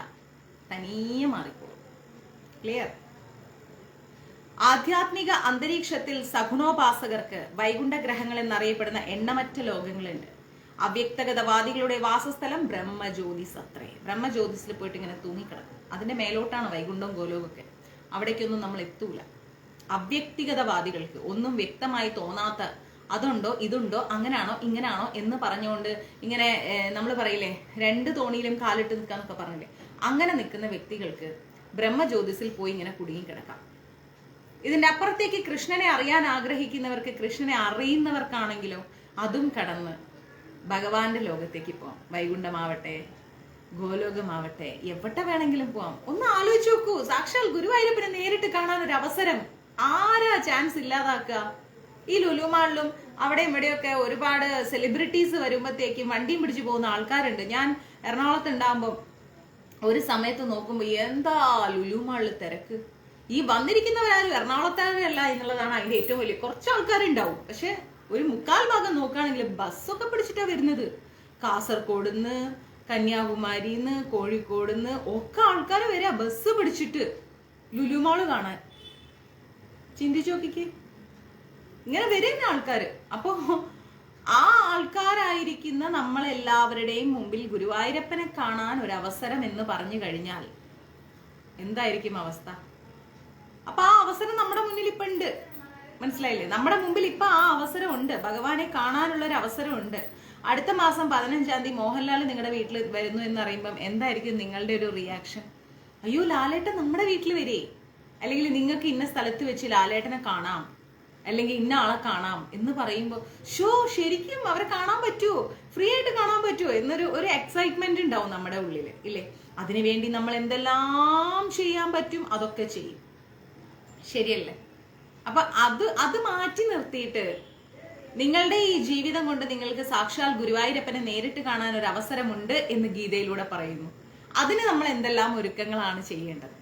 തനിയെ മാറിക്കോളും. ക്ലിയർ? ആധ്യാത്മിക അന്തരീക്ഷത്തിൽ സഗുണോപാസകർക്ക് വൈകുണ്ഠ ഗ്രഹങ്ങൾ എന്നറിയപ്പെടുന്ന എണ്ണമറ്റ ലോകങ്ങളുണ്ട്. അവ്യക്തഗതവാദികളുടെ വാസസ്ഥലം ബ്രഹ്മജ്യോതിസ് അത്രേ. ബ്രഹ്മജ്യോതിസിൽ പോയിട്ട് ഇങ്ങനെ തൂങ്ങിക്കിടക്കും. അതിന്റെ മേലോട്ടാണ് വൈകുണ്ഠം ഗോലോകമൊക്കെ. അവിടേക്കൊന്നും നമ്മൾ എത്തൂല. അവ്യക്തിഗതവാദികൾക്ക് ഒന്നും വ്യക്തമായി തോന്നാത്ത, അതുണ്ടോ ഇതുണ്ടോ അങ്ങനാണോ ഇങ്ങനാണോ എന്ന് പറഞ്ഞുകൊണ്ട് ഇങ്ങനെ നമ്മൾ പറയില്ലേ, രണ്ട് തോണിയിലും കാലിട്ട് നിൽക്കാന്നൊക്കെ പറഞ്ഞില്ലേ, അങ്ങനെ നിൽക്കുന്ന വ്യക്തികൾക്ക് ബ്രഹ്മജ്യോതിസിൽ പോയി ഇങ്ങനെ കുടുങ്ങിക്കിടക്കാം. ഇതിന്റെ അപ്പുറത്തേക്ക് കൃഷ്ണനെ അറിയാൻ ആഗ്രഹിക്കുന്നവർക്ക്, കൃഷ്ണനെ അറിയുന്നവർക്കാണെങ്കിലോ അതും കടന്ന് ഭഗവാന്റെ ലോകത്തേക്ക് പോവാം. വൈകുണ്ഠമാവട്ടെ, ഗോലോകമാവട്ടെ, എവിടെ വേണമെങ്കിലും പോവാം. ഒന്ന് ആലോചിച്ച് നോക്കൂ, സാക്ഷാൽ ഗുരുവായൂരപ്പനെ നേരിട്ട് കാണാൻ ഒരു അവസരം ആരാ ചാൻസ് ഇല്ലാതാക്കുക? ഈ ലുലുമാളിലും അവിടെയും ഇവിടെയൊക്കെ ഒരുപാട് സെലിബ്രിറ്റീസ് വരുമ്പോഴത്തേക്കും വണ്ടിയും പിടിച്ചു പോകുന്ന ആൾക്കാരുണ്ട്. ഞാൻ എറണാകുളത്ത് ഉണ്ടാകുമ്പോൾ ഒരു സമയത്ത് നോക്കുമ്പോൾ എന്താ ലുലുമാളിൽ തിരക്ക്. ഈ വന്നിരിക്കുന്നവരാരും എറണാകുളത്തുകാരല്ല എന്നുള്ളതാണ് അതിന്റെ ഏറ്റവും വലിയ. കുറച്ച് ആൾക്കാരുണ്ടാവും, പക്ഷെ ഒരു 3/4 ഭാഗം നോക്കുകയാണെങ്കിൽ ബസ്സൊക്കെ പിടിച്ചിട്ടാ വരുന്നത്. കാസർഗോഡ്ന്ന്, കന്യാകുമാരിന്ന്, കോഴിക്കോടുന്ന് ഒക്കെ ആൾക്കാർ വരിക ബസ് പിടിച്ചിട്ട് ലുലുമാള് കാണാൻ. ചിന്തിച്ചു നോക്കിക്ക്, ഇങ്ങനെ വരുന്ന ആൾക്കാര്. അപ്പോ ആ ആൾക്കാരായിരിക്കുന്ന നമ്മളെല്ലാവരുടെയും മുമ്പിൽ ഗുരുവായൂരപ്പനെ കാണാൻ ഒരു അവസരം എന്ന് പറഞ്ഞു കഴിഞ്ഞാൽ എന്തായിരിക്കും അവസ്ഥ? അപ്പൊ ആ അവസരം നമ്മുടെ മുന്നിൽ ഇപ്പൊ ഉണ്ട്, മനസ്സിലായില്ലേ? നമ്മുടെ മുമ്പിൽ ഇപ്പൊ ആ അവസരം ഉണ്ട്, ഭഗവാനെ കാണാനുള്ള ഒരു അവസരം ഉണ്ട്. അടുത്ത മാസം 15-ാം തീയതി മോഹൻലാൽ നിങ്ങളുടെ വീട്ടിൽ വരുന്നു എന്ന് അറിയുമ്പം എന്തായിരിക്കും നിങ്ങളുടെ ഒരു റിയാക്ഷൻ? അയ്യോ, ലാലേട്ടൻ നമ്മുടെ വീട്ടിൽ വരേ, അല്ലെങ്കിൽ നിങ്ങൾക്ക് ഇന്ന സ്ഥലത്ത് വെച്ച് ലാലേട്ടനെ കാണാം, അല്ലെങ്കിൽ ഇന്ന ആളെ കാണാം എന്ന് പറയുമ്പോൾ ശരിക്കും അവരെ കാണാൻ പറ്റുമോ, ഫ്രീ ആയിട്ട് കാണാൻ പറ്റുമോ എന്നൊരു എക്സൈറ്റ്മെന്റ് ഉണ്ടാവും നമ്മുടെ ഉള്ളില്, ഇല്ലേ? അതിനുവേണ്ടി നമ്മൾ എന്തെല്ലാം ചെയ്യാൻ പറ്റും അതൊക്കെ ചെയ്യും, ശരിയല്ലേ? അപ്പൊ അത് മാറ്റി നിർത്തിയിട്ട് നിങ്ങളുടെ ഈ ജീവിതം കൊണ്ട് നിങ്ങൾക്ക് സാക്ഷാൽ ഗുരുവായൂരപ്പനെ നേരിട്ട് കാണാൻ ഒരു അവസരമുണ്ട് എന്ന് ഗീതയിലൂടെ പറയുന്നു. അതിന് നമ്മൾ എന്തെല്ലാം ഒരുക്കങ്ങളാണ് ചെയ്യേണ്ടത്?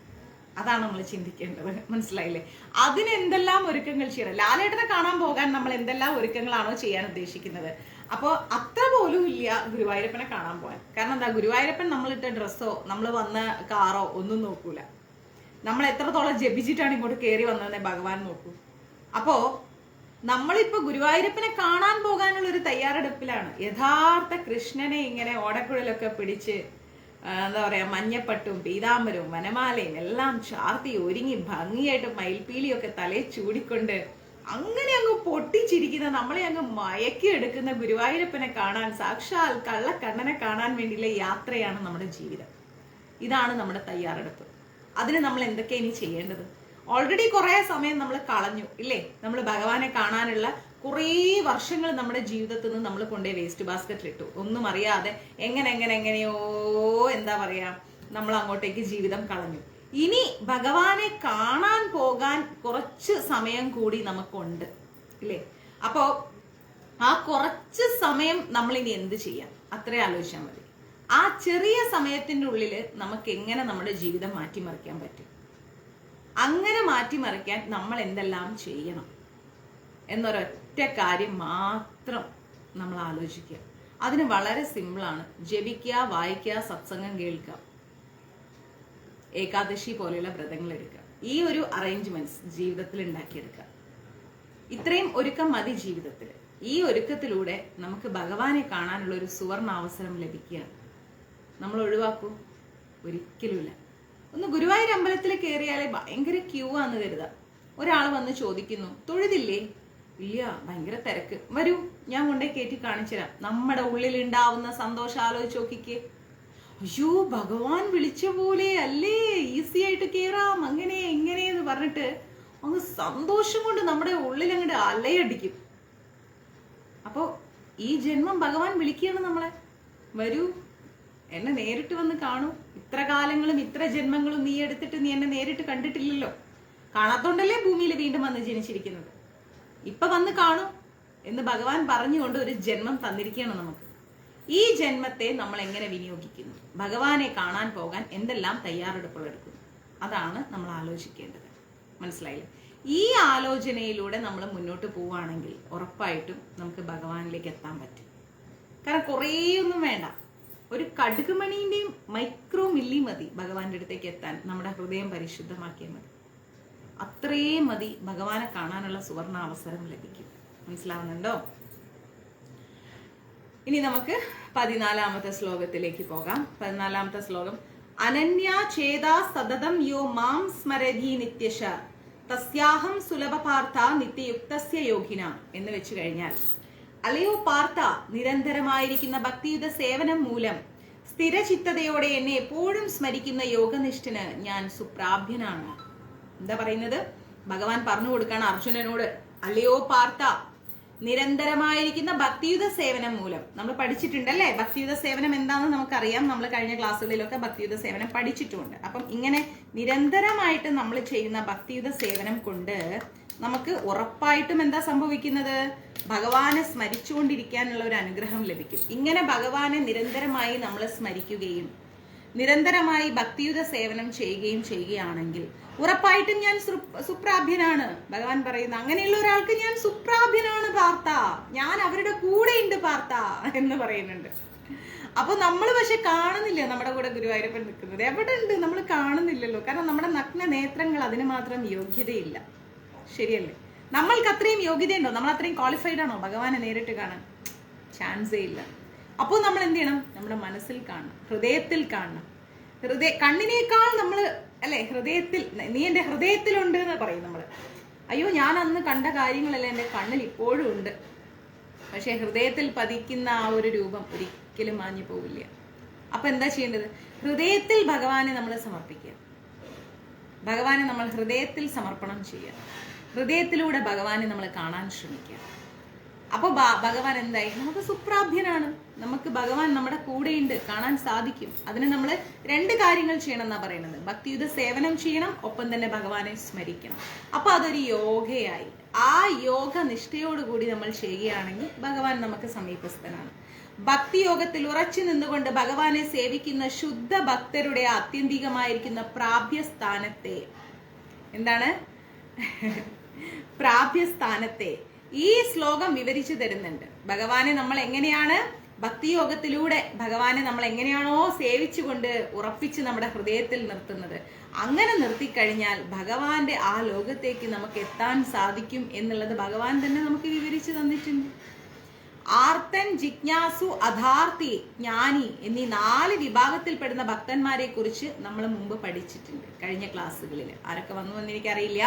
അതാണ് നമ്മൾ ചിന്തിക്കേണ്ടത്, മനസ്സിലായില്ലേ? അതിന് എന്തെല്ലാം ഒരുക്കങ്ങൾ ചെയ്യണം? ലാലേട്ടനെ കാണാൻ പോകാൻ നമ്മൾ എന്തെല്ലാം ഒരുക്കങ്ങളാണോ ചെയ്യാൻ ഉദ്ദേശിക്കുന്നത്, അപ്പോൾ അത്ര പോലും ഇല്ല ഗുരുവായൂരപ്പനെ കാണാൻ പോകാൻ. കാരണം എന്താ, ഗുരുവായൂരപ്പൻ നമ്മളിട്ട ഡ്രസ്സോ നമ്മൾ വന്ന കാറോ ഒന്നും നോക്കൂല. നമ്മൾ എത്രത്തോളം ജപിച്ചിട്ടാണ് ഇങ്ങോട്ട് കയറി വന്നതെന്ന് ഭഗവാൻ നോക്കൂ. അപ്പോ നമ്മളിപ്പോ ഗുരുവായൂരപ്പനെ കാണാൻ പോകാനുള്ള ഒരു തയ്യാറെടുപ്പിലാണ്. യഥാർത്ഥ കൃഷ്ണനെ ഇങ്ങനെ ഓടക്കുഴലൊക്കെ പിടിച്ച് എന്താ പറയാ, മഞ്ഞപ്പട്ടും പീതാംബരവും വനമാലയും എല്ലാം ചാർത്തി ഒരുങ്ങി ഭംഗിയായിട്ട് മയിൽപ്പീലിയൊക്കെ തലയിൽ ചൂടിക്കൊണ്ട് അങ്ങനെ അങ്ങ് പൊട്ടിച്ചിരിക്കുന്ന, നമ്മളെ അങ്ങ് മയക്കി എടുക്കുന്ന ഗുരുവായൂരപ്പനെ കാണാൻ, സാക്ഷാൽ കള്ളക്കണ്ണനെ കാണാൻ വേണ്ടിയുള്ള യാത്രയാണ് നമ്മുടെ ജീവിതം. ഇതാണ് നമ്മുടെ തയ്യാറെടുപ്പ്. അതിന് നമ്മൾ എന്തൊക്കെ ഇനി ചെയ്യേണ്ടത്? ഓൾറെഡി കുറെ സമയം നമ്മൾ കളഞ്ഞു, ഇല്ലേ? നമ്മൾ ഭഗവാനെ കാണാനുള്ള കുറേ വർഷങ്ങൾ നമ്മുടെ ജീവിതത്തിൽ നിന്ന് നമ്മൾ കൊണ്ടുപോയി വേസ്റ്റ് ബാസ്ക്കറ്റിലിട്ടു, ഒന്നും അറിയാതെ എങ്ങനെയോ എന്താ പറയാ, നമ്മൾ അങ്ങോട്ടേക്ക് ജീവിതം കളഞ്ഞു. ഇനി ഭഗവാനെ കാണാൻ പോകാൻ കുറച്ച് സമയം കൂടി നമുക്കുണ്ട്, ഇല്ലേ? അപ്പോ ആ കുറച്ച് സമയം നമ്മൾ ഇനി എന്ത് ചെയ്യാം, അത്രേ ആലോചിച്ചാൽ മതി. ആ ചെറിയ സമയത്തിന്റെ ഉള്ളില് നമുക്ക് എങ്ങനെ നമ്മുടെ ജീവിതം മാറ്റിമറിക്കാൻ പറ്റും, അങ്ങനെ മാറ്റിമറിക്കാൻ നമ്മൾ എന്തെല്ലാം ചെയ്യണം എന്നൊരൊറ്റ കാര്യം മാത്രം നമ്മൾ ആലോചിക്കുക. അതിന് വളരെ സിമ്പിളാണ്. ജപിക്കുക, വായിക്കുക, സത്സംഗം കേൾക്കുക, ഏകാദശി പോലെയുള്ള വ്രതങ്ങൾ എടുക്കുക. ഈ ഒരു അറേഞ്ച്മെന്റ്സ് ജീവിതത്തിൽ ഉണ്ടാക്കിയെടുക്കുക. ഇത്രയും ഒരുക്കം മതി ജീവിതത്തിൽ. ഈ ഒരുക്കത്തിലൂടെ നമുക്ക് ഭഗവാനെ കാണാനുള്ള ഒരു സുവർണ അവസരം ലഭിക്കുകയാണ്. നമ്മൾ ഒഴിവാക്കൂ? ഒരിക്കലുമില്ല. ഒന്ന് ഗുരുവായൂർ അമ്പലത്തിൽ കയറിയാലേ ഭയങ്കര ക്യൂ ആണെന്ന് കരുതാം. ഒരാൾ വന്ന് ചോദിക്കുന്നു, തൊഴുതില്ലേ? ഇല്ല, ഭയങ്കര തിരക്ക്. വരൂ, ഞാൻ കൊണ്ടേ കയറ്റി കാണിച്ചു തരാം. നമ്മുടെ ഉള്ളിൽ ഉണ്ടാവുന്ന സന്തോഷം ആലോചിച്ച് നോക്കിക്കേ. അയ്യോ, ഭഗവാൻ വിളിച്ച പോലെ അല്ലേ, ഈസി ആയിട്ട് കയറാം, അങ്ങനെ ഇങ്ങനെ എന്ന് പറഞ്ഞിട്ട് അങ്ങ് സന്തോഷം കൊണ്ട് നമ്മുടെ ഉള്ളിൽ അങ്ങോട്ട് അലയടിക്കും. അപ്പോ ഈ ജന്മം ഭഗവാൻ വിളിക്കുകയാണ് നമ്മളെ, വരൂ, എന്നെ നേരിട്ട് വന്ന് കാണൂ. ഇത്ര കാലങ്ങളും ഇത്ര ജന്മങ്ങളും നീ എടുത്തിട്ട് നീ എന്നെ നേരിട്ട് കണ്ടിട്ടില്ലല്ലോ. കാണാത്തോണ്ടല്ലേ ഭൂമിയിൽ വീണ്ടും വന്ന് ജനിച്ചിരിക്കുന്നത്. ഇപ്പൊ വന്ന് കാണൂ എന്ന് ഭഗവാൻ പറഞ്ഞുകൊണ്ട് ഒരു ജന്മം തന്നിരിക്കുകയാണ് നമുക്ക്. ഈ ജന്മത്തെ നമ്മൾ എങ്ങനെ വിനിയോഗിക്കുന്നു, ഭഗവാനെ കാണാൻ പോകാൻ എന്തെല്ലാം തയ്യാറെടുപ്പുകൾ എടുക്കുന്നു, അതാണ് നമ്മൾ ആലോചിക്കേണ്ടത്. മനസ്സിലായില്ലേ? ഈ ആലോചനയിലൂടെ നമ്മൾ മുന്നോട്ട് പോവുകയാണെങ്കിൽ ഉറപ്പായിട്ടും നമുക്ക് ഭഗവാനിലേക്ക് എത്താൻ പറ്റും. കാരണം കുറേയൊന്നും വേണ്ട, ഒരു കടുകുമണീന്റെയും മൈക്രോ മില്ലി മതി ഭഗവാന്റെ അടുത്തേക്ക് എത്താൻ. നമ്മുടെ ഹൃദയം പരിശുദ്ധമാക്കിയാൽ മതി, അത്രയും മതി ഭഗവാനെ കാണാനുള്ള സുവർണ അവസരം ലഭിക്കും. മനസ്സിലാവുന്നുണ്ടോ? ഇനി നമുക്ക് 14ാമത്തെ ശ്ലോകത്തിലേക്ക് പോകാം. 14ാമത്തെ ശ്ലോകം, അനന്യാ ചേതാ സതതം യോ മാം സ്മരതി നിത്യശ തസ്യാഹം സുലഭ പാർത്ഥ നിത്യയുക്തസ്യ യോഗിന എന്ന് വെച്ച് കഴിഞ്ഞാൽ, അലയോ പാർത്ഥ, നിരന്തരമായിരിക്കുന്ന ഭക്തിയുത സേവനം മൂലം സ്ഥിരചിത്തതയോടെ എന്നെ എപ്പോഴും സ്മരിക്കുന്ന യോഗനിഷ്ഠന് ഞാൻ സുപ്രാഭ്യനാണ്. എന്താ പറയുന്നത്? ഭഗവാൻ പറഞ്ഞു കൊടുക്കാണ് അർജുനനോട്, അല്ലയോ പാർത്ഥ, നിരന്തരമായിരിക്കുന്ന ഭക്തിയുത സേവനം മൂലം. നമ്മൾ പഠിച്ചിട്ടുണ്ടല്ലേ ഭക്തിയുത സേവനം എന്താണെന്ന് നമുക്കറിയാം. നമ്മൾ കഴിഞ്ഞ ക്ലാസ്സുകളിലൊക്കെ ഭക്തിയുത സേവനം പഠിച്ചിട്ടുണ്ട്. അപ്പം ഇങ്ങനെ നിരന്തരമായിട്ട് നമ്മൾ ചെയ്യുന്ന ഭക്തിയുത സേവനം കൊണ്ട് നമുക്ക് ഉറപ്പായിട്ടും എന്താ സംഭവിക്കുന്നത്? ഭഗവാനെ സ്മരിച്ചുകൊണ്ടിരിക്കാനുള്ള ഒരു അനുഗ്രഹം ലഭിക്കും. ഇങ്ങനെ ഭഗവാനെ നിരന്തരമായി നമ്മൾ സ്മരിക്കുകയും നിരന്തരമായി ഭക്തിയുത സേവനം ചെയ്യുകയാണെങ്കിൽ ഉറപ്പായിട്ടും ഞാൻ സുപ്രാഭ്യനാണ്. ഭഗവാൻ പറയുന്ന അങ്ങനെയുള്ള ഒരാൾക്ക് ഞാൻ സുപ്രാഭ്യനാണ് പാർത്ഥ, ഞാൻ അവരുടെ കൂടെ ഉണ്ട് പാർത്ഥ എന്ന് പറയുന്നുണ്ട്. അപ്പൊ നമ്മൾ പക്ഷെ കാണുന്നില്ല നമ്മുടെ കൂടെ ഗുരുവായൂരപ്പൻ നിൽക്കുന്നത്. എവിടെ ഉണ്ട്? നമ്മൾ കാണുന്നില്ലല്ലോ. കാരണം നമ്മുടെ നഗ്ന നേത്രങ്ങൾ അതിന് മാത്രം യോഗ്യതയില്ല. ശരിയല്ലേ? നമ്മൾക്ക് അത്രയും യോഗ്യതയുണ്ടോ? നമ്മൾ അത്രയും ക്വാളിഫൈഡ് ആണോ ഭഗവാനെ നേരിട്ട് കാണാൻ? ചാൻസേ ഇല്ല. അപ്പോൾ നമ്മൾ എന്ത് ചെയ്യണം? നമ്മുടെ മനസ്സിൽ കാണണം, ഹൃദയത്തിൽ കാണണം. കണ്ണിനേക്കാൾ നമ്മൾ അല്ലെ ഹൃദയത്തിൽ, നീ എൻ്റെ ഹൃദയത്തിലുണ്ട് എന്ന് പറയും നമ്മൾ. അയ്യോ, ഞാൻ അന്ന് കണ്ട കാര്യങ്ങളെല്ലാം എൻ്റെ കണ്ണിൽ ഇപ്പോഴും ഉണ്ട്. പക്ഷെ ഹൃദയത്തിൽ പതിക്കുന്ന ആ ഒരു രൂപം ഒരിക്കലും മാഞ്ഞു പോവില്ല. അപ്പൊ എന്താ ചെയ്യേണ്ടത്? ഹൃദയത്തിൽ ഭഗവാനെ നമ്മൾ സമർപ്പിക്കുക. ഭഗവാനെ നമ്മൾ ഹൃദയത്തിൽ സമർപ്പണം ചെയ്യുക. ഹൃദയത്തിലൂടെ ഭഗവാനെ നമ്മൾ കാണാൻ ശ്രമിക്കുക. അപ്പോൾ ഭഗവാൻ എന്തായി? നമുക്ക് സുപ്രാഭ്യനാണ്. നമുക്ക് ഭഗവാൻ നമ്മുടെ കൂടെയുണ്ട്, കാണാൻ സാധിക്കും. അതിന് നമ്മൾ 2 കാര്യങ്ങൾ ചെയ്യണം എന്നാ പറയുന്നത്. ഭക്തിയുത സേവനം ചെയ്യണം, ഒപ്പം തന്നെ ഭഗവാനെ സ്മരിക്കണം. അപ്പൊ അതൊരു യോഗയായി. ആ യോഗ നിഷ്ഠയോടുകൂടി നമ്മൾ ചെയ്യുകയാണെങ്കിൽ ഭഗവാൻ നമുക്ക് സമീപസ്ഥനാണ്. ഭക്തിയോഗത്തിൽ ഉറച്ചു നിന്നുകൊണ്ട് ഭഗവാനെ സേവിക്കുന്ന ശുദ്ധ ഭക്തരുടെ ആത്യന്തികമായിരിക്കുന്ന പ്രാപ്യസ്ഥാനത്തെ, എന്താണ് പ്രാപ്യസ്ഥാനത്തെ ഈ ശ്ലോകം വിവരിച്ചു തരുന്നുണ്ട്. ഭഗവാനെ നമ്മൾ എങ്ങനെയാണ് ഭക്തിയോഗത്തിലൂടെ ഭഗവാനെ നമ്മൾ എങ്ങനെയാണോ സേവിച്ചുകൊണ്ട് ഉറപ്പിച്ച് നമ്മുടെ ഹൃദയത്തിൽ നിർത്തുന്നത്, അങ്ങനെ നിർത്തിക്കഴിഞ്ഞാൽ ഭഗവാന്റെ ആ ലോകത്തേക്ക് നമുക്ക് എത്താൻ സാധിക്കും എന്നുള്ളത് ഭഗവാൻ തന്നെ നമുക്ക് വിവരിച്ചു തന്നിട്ടുണ്ട്. ആർത്തൻ, ജിജ്ഞാസു, അധാർത്തി, ജ്ഞാനി എന്നീ 4 വിഭാഗത്തിൽപ്പെടുന്ന ഭക്തന്മാരെ കുറിച്ച് നമ്മൾ മുമ്പ് പഠിച്ചിട്ടുണ്ട് കഴിഞ്ഞ ക്ലാസ്സുകളിൽ. ആരൊക്കെ വന്നു എനിക്കറിയില്ല.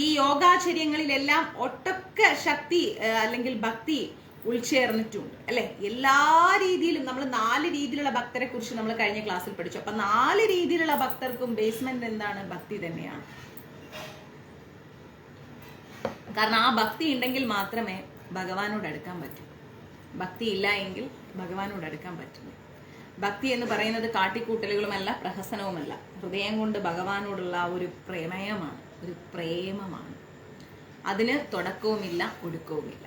ഈ യോഗാചര്യങ്ങളിലെല്ലാം ഒട്ടൊക്കെ ശക്തി അല്ലെങ്കിൽ ഭക്തി ഉൾച്ചേർന്നിട്ടുണ്ട് അല്ലെ. എല്ലാ രീതിയിലും നമ്മൾ 4 രീതിയിലുള്ള ഭക്തരെ കുറിച്ച് നമ്മൾ കഴിഞ്ഞ ക്ലാസ്സിൽ പഠിച്ചു. അപ്പൊ 4 രീതിയിലുള്ള ഭക്തർക്കും ബേസ്മെന്റ് എന്താണ്? ഭക്തി തന്നെയാണ്. കാരണം ആ ഭക്തി ഉണ്ടെങ്കിൽ മാത്രമേ ഭഗവാനോട് അടുക്കാൻ പറ്റൂ. ഭക്തി ഇല്ല എങ്കിൽ ഭഗവാനോട് അടുക്കാൻ പറ്റില്ല. ഭക്തി എന്ന് പറയുന്നത് കാട്ടിക്കൂട്ടലുകളുമല്ല, പ്രഹസനവുമല്ല. ഹൃദയം കൊണ്ട് ഭഗവാനോടുള്ള ഒരു പ്രമേയമാണ്, ഒരു പ്രേമമാണ്. അതിന് തുടക്കവുമില്ല, ഒടുക്കവുമില്ല.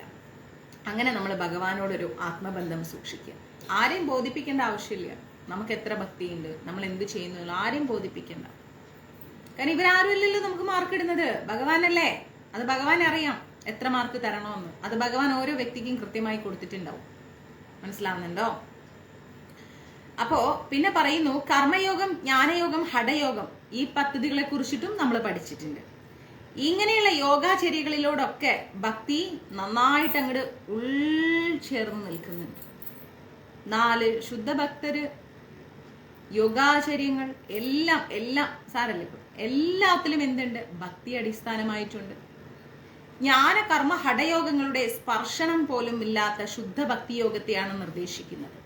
അങ്ങനെ നമ്മൾ ഭഗവാനോടൊരു ആത്മബന്ധം സൂക്ഷിക്കുക. ആരെയും ബോധിപ്പിക്കേണ്ട ആവശ്യമില്ല. നമുക്ക് എത്ര ഭക്തിയുണ്ട്, നമ്മൾ എന്ത് ചെയ്യുന്നു, ആരെയും ബോധിപ്പിക്കേണ്ട. കാരണം ഇവരാരുമല്ലല്ലോ നമുക്ക് മാർക്ക് ഇടുന്നത്, ഭഗവാനല്ലേ. അത് ഭഗവാൻ അറിയാം എത്ര മാർക്ക് തരണമെന്ന്. അത് ഭഗവാൻ ഓരോ വ്യക്തിക്കും കൃത്യമായി കൊടുത്തിട്ടുണ്ടാവും. മനസ്സിലാവുന്നുണ്ടോ? അപ്പോ പിന്നെ പറയുന്നു കർമ്മയോഗം, ജ്ഞാനയോഗം, ഹഠയോഗം ഈ പദ്ധതികളെ കുറിച്ചിട്ടും നമ്മൾ പഠിച്ചിട്ടുണ്ട്. ഇങ്ങനെയുള്ള യോഗാചര്യകളിലോടൊക്കെ ഭക്തി നന്നായിട്ട് അങ്ങോട്ട് ഉൾച്ചേർന്ന് നിൽക്കുന്നുണ്ട്. 4 ശുദ്ധഭക്തര്, യോഗാചര്യങ്ങൾ എല്ലാം സാരല്ല, ഇപ്പൊ എല്ലാത്തിലും എന്തുണ്ട്? ഭക്തി അടിസ്ഥാനമായിട്ടുണ്ട്. ജ്ഞാന കർമ്മ ഹഠയോഗങ്ങളുടെ സ്പർശനം പോലും ഇല്ലാത്ത ശുദ്ധ ഭക്തിയോഗത്തെയാണ് നിർദ്ദേശിക്കുന്നത്.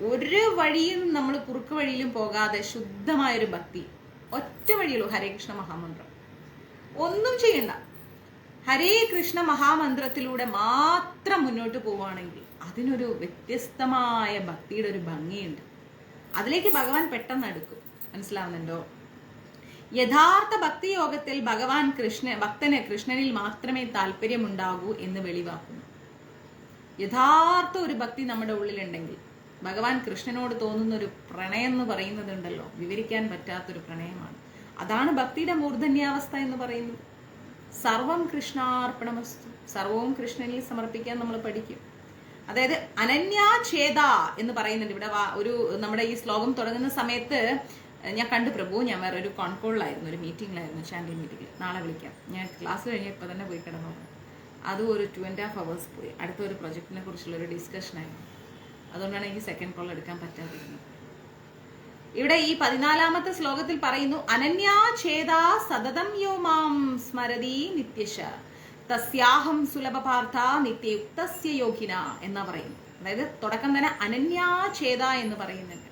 ഒരു വഴിയും നമ്മൾ കുറുക്ക് വഴിയിലും പോകാതെ ശുദ്ധമായൊരു ഭക്തി, ഒറ്റ വഴിയുള്ളൂ, ഹരേ കൃഷ്ണ മഹാമന്ത്രം. ഒന്നും ചെയ്യണ്ട, ഹരേ കൃഷ്ണ മഹാമന്ത്രത്തിലൂടെ മാത്രം മുന്നോട്ട് പോവുകയാണെങ്കിൽ അതിനൊരു വ്യത്യസ്തമായ ഭക്തിയുടെ ഒരു ഭംഗിയുണ്ട്. അതിലേക്ക് ഭഗവാൻ പെട്ടെന്ന് അടുക്കും. മനസ്സിലാവുന്നുണ്ടോ? യഥാർത്ഥ ഭക്തിയോഗത്തിൽ ഭഗവാൻ ഭക്തന് കൃഷ്ണനിൽ മാത്രമേ താല്പര്യമുണ്ടാകൂ എന്ന് വെളിവാക്കുന്നു. യഥാർത്ഥ ഒരു ഭക്തി നമ്മുടെ ഉള്ളിലുണ്ടെങ്കിൽ ഭഗവാൻ കൃഷ്ണനോട് തോന്നുന്ന ഒരു പ്രണയം എന്ന് പറയുന്നതുണ്ടല്ലോ, വിവരിക്കാൻ പറ്റാത്തൊരു പ്രണയമാണ്. അതാണ് ഭക്തിയുടെ മൂർധന്യാവസ്ഥ എന്ന് പറയുന്നത്. സർവം കൃഷ്ണാർപ്പണമസ്തു, സർവവും കൃഷ്ണനിൽ സമർപ്പിക്കാൻ നമ്മൾ പഠിക്കും. അതായത് അനന്യാഛേദ എന്ന് പറയുന്നുണ്ട് ഇവിടെ. ഒരു നമ്മുടെ ഈ ശ്ലോകം തുടങ്ങുന്ന സമയത്ത് ഞാൻ കണ്ടു പ്രഭു, ഞാൻ വേറെ ഒരു കോൺകോളിലായിരുന്നു, ഒരു മീറ്റിംഗിലായിരുന്നു, ചാൻഡി മീറ്റിംഗിൽ. നാളെ വിളിക്കാം. ഞാൻ ക്ലാസ് കഴിഞ്ഞ് ഇപ്പോൾ തന്നെ പോയി കിടന്നു. അതും ഒരു 2.5 hours പോയി. അടുത്ത ഒരു പ്രൊജക്റ്റിനെ കുറിച്ചുള്ളൊരു ഡിസ്കഷനായിരുന്നു. അതുകൊണ്ടാണ് എനിക്ക് സെക്കൻഡ് കോൾ എടുക്കാൻ പറ്റാതിരുന്നത്. ഇവിടെ ഈ 14ാമത്തെ ശ്ലോകത്തിൽ പറയുന്നു അനന്യാഛേദ സതതം യോ മാം സ്മരതി നിത്യശ തസ്യാഹം സുലഭപാർത്ഥ നിത്യയുക്തസ്യ യോഗിന എന്നാ പറയുന്നു. അതായത് തുടക്കം തന്നെ അനന്യാഛേദ എന്ന് പറയുന്നുണ്ട്.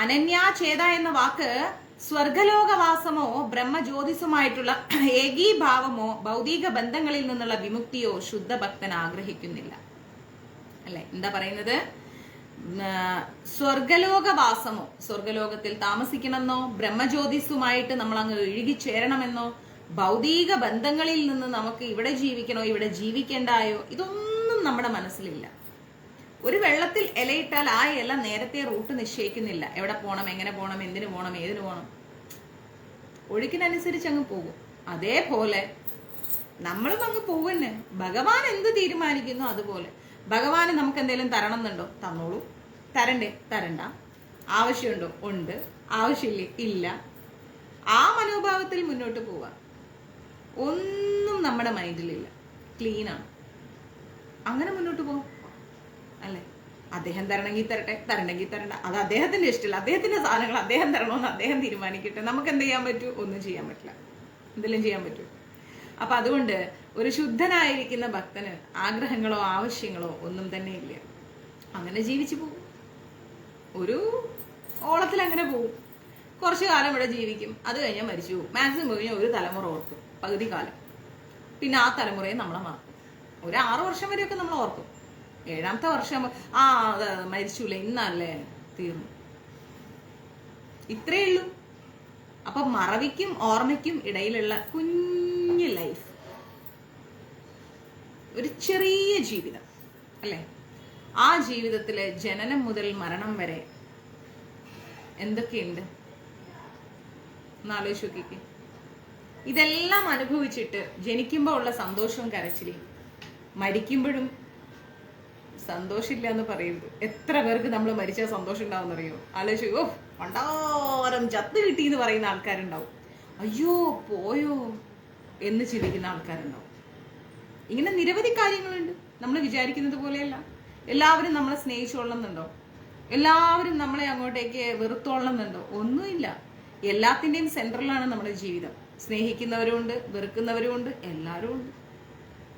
അനന്യാചേത എന്ന വാക്ക് സ്വർഗലോകവാസമോ ബ്രഹ്മജ്യോതിസുമായിട്ടുള്ള ഏകീഭാവമോ ഭൗതിക ബന്ധങ്ങളിൽ നിന്നുള്ള വിമുക്തിയോ ശുദ്ധ ഭക്തൻ ആഗ്രഹിക്കുന്നില്ല. അല്ലെ, എന്താ പറയുന്നത്? സ്വർഗലോകവാസമോ, സ്വർഗലോകത്തിൽ താമസിക്കണമെന്നോ ബ്രഹ്മജ്യോതിസുമായിട്ട് നമ്മൾ അങ്ങ് ഇഴുകിച്ചേരണമെന്നോ ഭൗതിക ബന്ധങ്ങളിൽ നിന്ന് നമുക്ക് ഇവിടെ ജീവിക്കണോ ഇവിടെ ജീവിക്കേണ്ടായോ, ഇതൊന്നും നമ്മുടെ മനസ്സിലില്ല. ഒരു വെള്ളത്തിൽ ഇലയിട്ടാൽ ആ ഇല നേരത്തെ റൂട്ട് നിശ്ചയിക്കുന്നില്ല. എവിടെ പോകണം, എങ്ങനെ പോകണം, എന്തിനു പോകണം, ഏതിനു പോകണം, ഒഴുക്കിനനുസരിച്ച് അങ്ങ് പോകും. അതേപോലെ നമ്മളും അങ്ങ് പോകുന്നെ. ഭഗവാൻ എന്ത് തീരുമാനിക്കുന്നു അതുപോലെ. ഭഗവാന് നമുക്ക് എന്തെങ്കിലും തരണം എന്നുണ്ടോ? തന്നോളൂ. തരണ്ടേ? തരണ്ട. ആവശ്യമുണ്ടോ? ഉണ്ട്. ആവശ്യമില്ലേ? ഇല്ല. ആ മനോഭാവത്തിൽ മുന്നോട്ട് പോവാ. ഒന്നും നമ്മുടെ മൈൻഡിലില്ല, ക്ലീനാണ്. അങ്ങനെ മുന്നോട്ട് പോകും അല്ലെ. അദ്ദേഹം തരണമെങ്കിൽ തരട്ടെ, തരണമെങ്കിൽ തരണ്ട, അത് അദ്ദേഹത്തിന്റെ ഇഷ്ടമില്ല. അദ്ദേഹത്തിന്റെ സാധനങ്ങൾ അദ്ദേഹം തരണമെന്ന് അദ്ദേഹം തീരുമാനിക്കട്ടെ. നമുക്ക് എന്ത് ചെയ്യാൻ പറ്റൂ? ഒന്നും ചെയ്യാൻ പറ്റില്ല. എന്തെങ്കിലും ചെയ്യാൻ പറ്റൂ? അപ്പൊ അതുകൊണ്ട് ഒരു ശുദ്ധനായിരിക്കുന്ന ഭക്തന് ആഗ്രഹങ്ങളോ ആവശ്യങ്ങളോ ഒന്നും തന്നെ ഇല്ല. അങ്ങനെ ജീവിച്ചു പോകും. ഒരു ഓളത്തിൽ അങ്ങനെ പോകും. കുറച്ചു കാലം ഇവിടെ ജീവിക്കും. അത് കഴിഞ്ഞാൽ മരിച്ചു പോകും. മാക്സിമം കഴിഞ്ഞാൽ ഒരു തലമുറ ഓർക്കും, പകുതി കാലം. പിന്നെ ആ തലമുറയെ നമ്മളെ മറക്കും. ഒരു 6 വർഷം വരെയൊക്കെ നമ്മൾ ഓർക്കും. 7ാമത്തെ വർഷം മരിച്ചൂലേ, ഇന്നല്ലേ, തീർന്നു. ഇത്രയേ ഉള്ളൂ. അപ്പൊ മറവിക്കും ഓർമ്മയ്ക്കും ഇടയിലുള്ള കുഞ്ഞു ലൈഫ്, ഒരു ചെറിയ ജീവിതം അല്ലെ. ആ ജീവിതത്തിലെ ജനനം മുതൽ മരണം വരെ എന്തൊക്കെയുണ്ട് എന്നാലോചിച്ച് നോക്കിക്കേ. ഇതെല്ലാം അനുഭവിച്ചിട്ട് ജനിക്കുമ്പോൾ ഉള്ള സന്തോഷവും കരച്ചിലും, മരിക്കുമ്പോഴും സന്തോഷമില്ല എന്ന് പറയുന്നത്. എത്ര പേർക്ക് നമ്മൾ മരിച്ചാൽ സന്തോഷം ഉണ്ടാവും അറിയോ? ആലോചിച്ചു. ഓ പണ്ടാരം ചത്ത് കിട്ടി എന്ന് പറയുന്ന ആൾക്കാരുണ്ടാവും. അയ്യോ പോയോ എന്ന് ചിന്തിക്കുന്ന ആൾക്കാരുണ്ടാവും. ഇങ്ങനെ നിരവധി കാര്യങ്ങളുണ്ട്. നമ്മൾ വിചാരിക്കുന്നത് പോലെയല്ല. എല്ലാവരും നമ്മളെ സ്നേഹിച്ചോളണമെന്നുണ്ടോ? എല്ലാവരും നമ്മളെ അങ്ങോട്ടേക്ക് വെറുത്തോളണമെന്നുണ്ടോ? ഒന്നുമില്ല. എല്ലാത്തിൻ്റെയും സെൻട്രലാണ് നമ്മുടെ ജീവിതം. സ്നേഹിക്കുന്നവരുമുണ്ട്, വെറുക്കുന്നവരുമുണ്ട്, എല്ലാവരും ഉണ്ട്.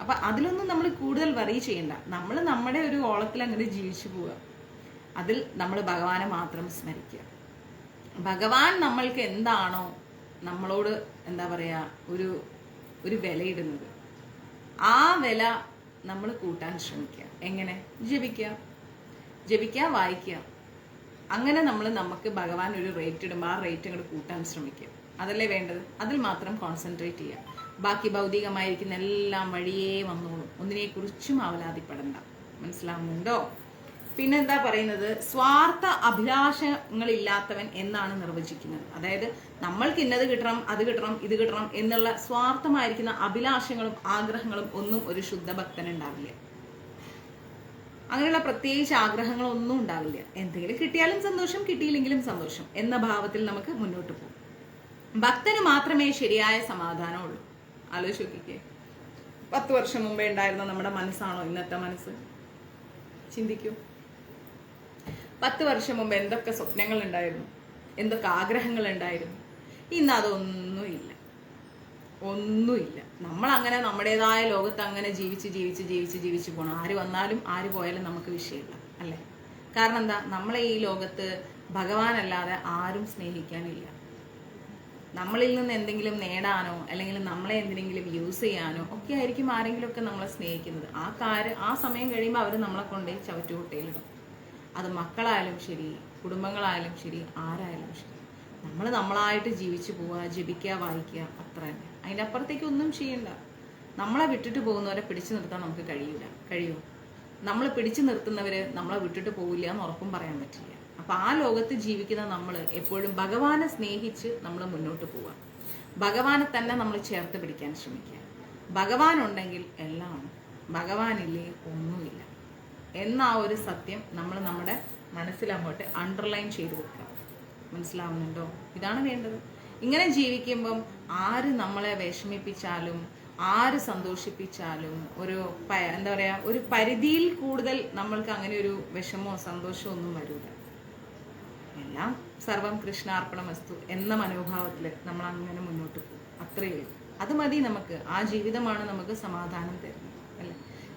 അപ്പൊ അതിലൊന്നും നമ്മൾ കൂടുതൽ വറി ചെയ്യണ്ട. നമ്മൾ നമ്മുടെ ഒരു ഓളത്തിൽ അങ്ങനെ ജീവിച്ചു പോവുക. അതിൽ നമ്മൾ ഭഗവാനെ മാത്രം സ്മരിക്കുക. ഭഗവാൻ നമ്മൾക്ക് എന്താണോ നമ്മളോട് എന്താ പറയാ ഒരു വിലയിടുന്നത്, ആ വില നമ്മൾ കൂട്ടാൻ ശ്രമിക്കുക. എങ്ങനെ? ജപിക്കുക, വായിക്കുക. അങ്ങനെ നമുക്ക് ഭഗവാൻ ഒരു റേറ്റ് ഇടുമ്പോൾ ആ റേറ്റ് അങ്ങോട്ട് കൂട്ടാൻ ശ്രമിക്കുക. അതല്ലേ വേണ്ടത്. അതിൽ മാത്രം കോൺസെൻട്രേറ്റ് ചെയ്യുക. ബാക്കി ഭൗതികമായിരിക്കുന്ന എല്ലാം വഴിയേ വന്നോളും. ഒന്നിനെക്കുറിച്ചും അവലാതിപ്പെടണ്ട. മനസ്സിലാവുന്നുണ്ടോ? പിന്നെന്താ പറയുന്നത്? സ്വാർത്ഥ അഭിലാഷങ്ങളില്ലാത്തവൻ എന്നാണ് നിർവചിക്കുന്നത്. അതായത് നമ്മൾക്ക് ഇന്നത് കിട്ടണം, അത് കിട്ടണം, ഇത് കിട്ടണം എന്നുള്ള സ്വാർത്ഥമായിരിക്കുന്ന അഭിലാഷങ്ങളും ആഗ്രഹങ്ങളും ഒന്നും ഒരു ശുദ്ധഭക്തൻ ഉണ്ടാവില്ല. അങ്ങനെയുള്ള പ്രത്യേകിച്ച് ആഗ്രഹങ്ങളൊന്നും ഉണ്ടാവില്ല. എന്തെങ്കിലും കിട്ടിയാലും സന്തോഷം, കിട്ടിയില്ലെങ്കിലും സന്തോഷം എന്ന ഭാവത്തിൽ നമുക്ക് മുന്നോട്ട് പോകും. ഭക്തന് മാത്രമേ ശരിയായ സമാധാനമുള്ളൂ. ആലോചിച്ച് നോക്കിക്കേ. 10 വർഷം മുമ്പേ ഉണ്ടായിരുന്ന നമ്മുടെ മനസ്സാണോ ഇന്നത്തെ മനസ്സ്? ചിന്തിക്കൂ. 10 വർഷം മുമ്പ് എന്തൊക്കെ സ്വപ്നങ്ങൾ ഉണ്ടായിരുന്നു, എന്തൊക്കെ ആഗ്രഹങ്ങൾ ഉണ്ടായിരുന്നു. ഇന്ന് അതൊന്നുമില്ല. നമ്മൾ അങ്ങനെ നമ്മുടേതായ ലോകത്ത് അങ്ങനെ ജീവിച്ച് പോകണം. ആര് വന്നാലും ആര് പോയാലും നമുക്ക് വിഷയമില്ല അല്ലേ. കാരണം എന്താ? നമ്മളെ ഈ ലോകത്ത് ഭഗവാനല്ലാതെ ആരും സ്നേഹിക്കാനില്ല. നമ്മളിൽ നിന്ന് എന്തെങ്കിലും നേടാനോ അല്ലെങ്കിൽ നമ്മളെ എന്തെങ്കിലും യൂസ് ചെയ്യാനോ ഒക്കെ ആയിരിക്കും ആരെങ്കിലുമൊക്കെ നമ്മളെ സ്നേഹിക്കുന്നത്. ആ സമയം കഴിയുമ്പോൾ അവർ നമ്മളെ കൊണ്ടേ ചവറ്റുകുട്ടയിലിടും. അത് മക്കളായാലും ശരി, കുടുംബങ്ങളായാലും ശരി, ആരായാലും ശരി. നമ്മൾ നമ്മളായിട്ട് ജീവിച്ചു പോവുക, ജപിക്കുക, വായിക്കുക, അത്ര തന്നെ. അതിൻ്റെ അപ്പുറത്തേക്ക് ഒന്നും ചെയ്യണ്ട. നമ്മളെ വിട്ടിട്ട് പോകുന്നവരെ പിടിച്ചു നിർത്താൻ നമുക്ക് കഴിയുമോ? നമ്മൾ പിടിച്ചു നിർത്തുന്നവര് നമ്മളെ വിട്ടിട്ട് പോവില്ല എന്ന് ഉറപ്പും പറയാൻ പറ്റില്ല. അപ്പൊ ആ ലോകത്ത് ജീവിക്കുന്ന നമ്മൾ എപ്പോഴും ഭഗവാനെ സ്നേഹിച്ച് നമ്മൾ മുന്നോട്ട് പോവുക. ഭഗവാനെ തന്നെ നമ്മൾ ചേർത്ത് പിടിക്കാൻ ശ്രമിക്കുക. ഭഗവാൻ ഉണ്ടെങ്കിൽ എല്ലാമാണ്, ഭഗവാനില്ലേ ഒന്നുമില്ല എന്ന ആ ഒരു സത്യം നമ്മൾ നമ്മുടെ മനസ്സിൽ അങ്ങോട്ട് അണ്ടർലൈൻ ചെയ്ത് വെക്കുക. മനസ്സിലാവുന്നുണ്ടോ? ഇതാണ് വേണ്ടത്. ഇങ്ങനെ ജീവിക്കുമ്പം ആര് നമ്മളെ വിഷമിപ്പിച്ചാലും ആര് സന്തോഷിപ്പിച്ചാലും എന്താ പറയാ, ഒരു പരിധിയിൽ കൂടുതൽ നമ്മൾക്ക് അങ്ങനെ ഒരു വിഷമോ സന്തോഷമോ ഒന്നും വരില്ല. എല്ലാം സർവം കൃഷ്ണാർപ്പണമസ്തു എന്ന മനോഭാവത്തിൽ നമ്മൾ അങ്ങനെ മുന്നോട്ട് പോകും. അത്രയേ ഉള്ളൂ. അത് മതി നമുക്ക്. ആ ജീവിതമാണ് നമുക്ക് സമാധാനം തരുന്നത് അല്ലേ.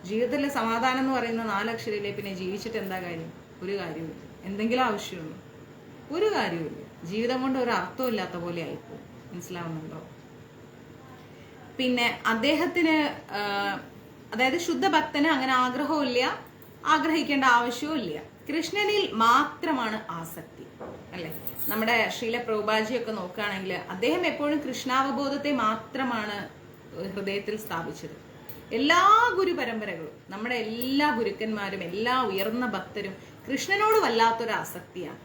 ജീവിതത്തിലെ സമാധാനം എന്ന് പറയുന്ന 4 അക്ഷരയിലെ പിന്നെ ജീവിച്ചിട്ട് എന്താ കാര്യം? ഒരു കാര്യമില്ല. എന്തെങ്കിലും ആവശ്യമുള്ളൂ. ഒരു കാര്യമില്ല. ജീവിതം കൊണ്ട് ഒരു അർത്ഥമില്ലാത്ത പോലെ ആയിപ്പോവും. മനസ്സിലാവുന്നുണ്ടോ? പിന്നെ അദ്ദേഹത്തിന് അതായത് ശുദ്ധഭക്തന് അങ്ങനെ ആഗ്രഹമില്ല, ആഗ്രഹിക്കേണ്ട ആവശ്യവും ഇല്ല. കൃഷ്ണനിൽ മാത്രമാണ് ആസക്തി, അല്ലെ? നമ്മുടെ ശ്രീല പ്രഭുപാജിയൊക്കെ നോക്കുകയാണെങ്കിൽ അദ്ദേഹം എപ്പോഴും കൃഷ്ണാവബോധത്തെ മാത്രമാണ് ഹൃദയത്തിൽ സ്ഥാപിച്ചത്. എല്ലാ ഗുരു പരമ്പരകളും, നമ്മുടെ എല്ലാ ഗുരുക്കന്മാരും, എല്ലാ ഉയർന്ന ഭക്തരും കൃഷ്ണനോട് വല്ലാത്തൊരു ആസക്തിയാണ്.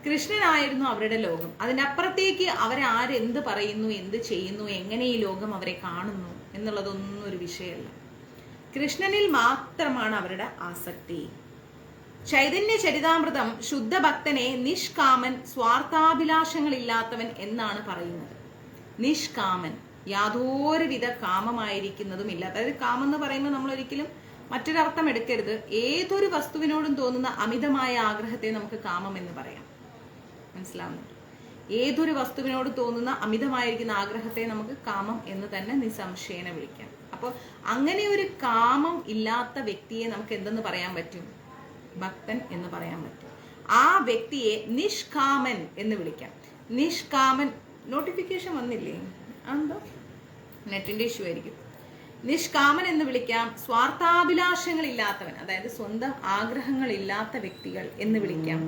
കൃഷ്ണനായിരുന്നു അവരുടെ ലോകം. അതിനപ്പുറത്തേക്ക് അവരാരെന്ത് പറയുന്നു, എന്ത് ചെയ്യുന്നു, എങ്ങനെ ഈ ലോകം അവരെ കാണുന്നു എന്നുള്ളതൊന്നും ഒരു വിഷയമല്ല. കൃഷ്ണനിൽ മാത്രമാണ് അവരുടെ ആസക്തി. ചൈതന്യ ചരിതാമൃതം ശുദ്ധഭക്തനെ നിഷ്കാമൻ, സ്വാർത്ഥാഭിലാഷങ്ങളില്ലാത്തവൻ എന്നാണ് പറയുന്നത്. നിഷ്കാമൻ, യാതൊരുവിധ കാമമായിരിക്കുന്നതും ഇല്ല. അതായത് കാമം എന്ന് പറയുമ്പോൾ നമ്മൾ ഒരിക്കലും മറ്റൊരർത്ഥം എടുക്കരുത്. ഏതൊരു വസ്തുവിനോടും തോന്നുന്ന അമിതമായ ആഗ്രഹത്തെ നമുക്ക് കാമം എന്ന് പറയാം. മനസ്സിലാവുന്നുണ്ട്? ഏതൊരു വസ്തുവിനോട് തോന്നുന്ന അമിതമായിരിക്കുന്ന ആഗ്രഹത്തെ നമുക്ക് കാമം എന്ന് തന്നെ നിസ്സംശയേന വിളിക്കാം. അപ്പോൾ അങ്ങനെ ഒരു കാമം ഇല്ലാത്ത വ്യക്തിയെ നമുക്ക് എന്തെന്ന് പറയാൻ പറ്റും? ഭക്തൻ എന്ന് പറയാൻ പറ്റും. ആ വ്യക്തിയെ നിഷ്കാമൻ എന്ന് വിളിക്കാം. നിഷ്കാമൻ, നോട്ടിഫിക്കേഷൻ വന്നില്ലേ? എന്തോ നെറ്റിന്റെ ഇഷ്യൂ ആയിരിക്കും. നിഷ്കാമൻ എന്ന് വിളിക്കാം. സ്വാർത്ഥാഭിലാഷങ്ങളില്ലാത്തവൻ, അതായത് സ്വന്തം ആഗ്രഹങ്ങളില്ലാത്ത വ്യക്തികൾ എന്ന് വിളിക്കാം.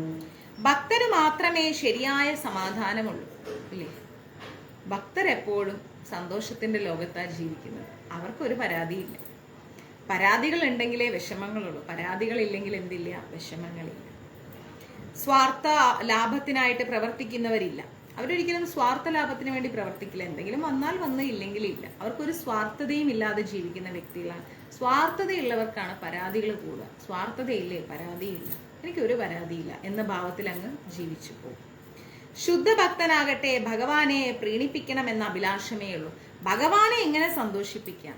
ഭക്തന് മാത്രമേ ശരിയായ സമാധാനമുള്ളൂ, ഇല്ലേ? ഭക്തരെപ്പോഴും സന്തോഷത്തിന്റെ ലോകത്താണ് ജീവിക്കുന്നത്. അവർക്കൊരു പരാതിയില്ല. പരാതികൾ ഉണ്ടെങ്കിലേ വിഷമങ്ങളുള്ളൂ. പരാതികളില്ലെങ്കിൽ എന്തില്ല? വിഷമങ്ങളില്ല. സ്വാർത്ഥ ലാഭത്തിനായിട്ട് പ്രവർത്തിക്കുന്നവരില്ല. അവരൊരിക്കലും സ്വാർത്ഥ ലാഭത്തിന് വേണ്ടി പ്രവർത്തിക്കില്ല. എന്തെങ്കിലും വന്നാൽ വന്ന്, ഇല്ലെങ്കിൽ ഇല്ല. അവർക്കൊരു സ്വാർത്ഥതയും ഇല്ലാതെ ജീവിക്കുന്ന വ്യക്തികളാണ്. സ്വാർത്ഥതയുള്ളവർക്കാണ് പരാതികൾ കൂടുക. സ്വാർത്ഥതയില്ലേ? പരാതിയില്ല. എനിക്കൊരു പരാതിയില്ല എന്ന ഭാവത്തിൽ അങ്ങ് ജീവിച്ചു പോകും. ശുദ്ധഭക്തനാകട്ടെ ഭഗവാനെ പ്രീണിപ്പിക്കണമെന്ന അഭിലാഷമേ ഉള്ളൂ. ഭഗവാനെ എങ്ങനെ സന്തോഷിപ്പിക്കാം,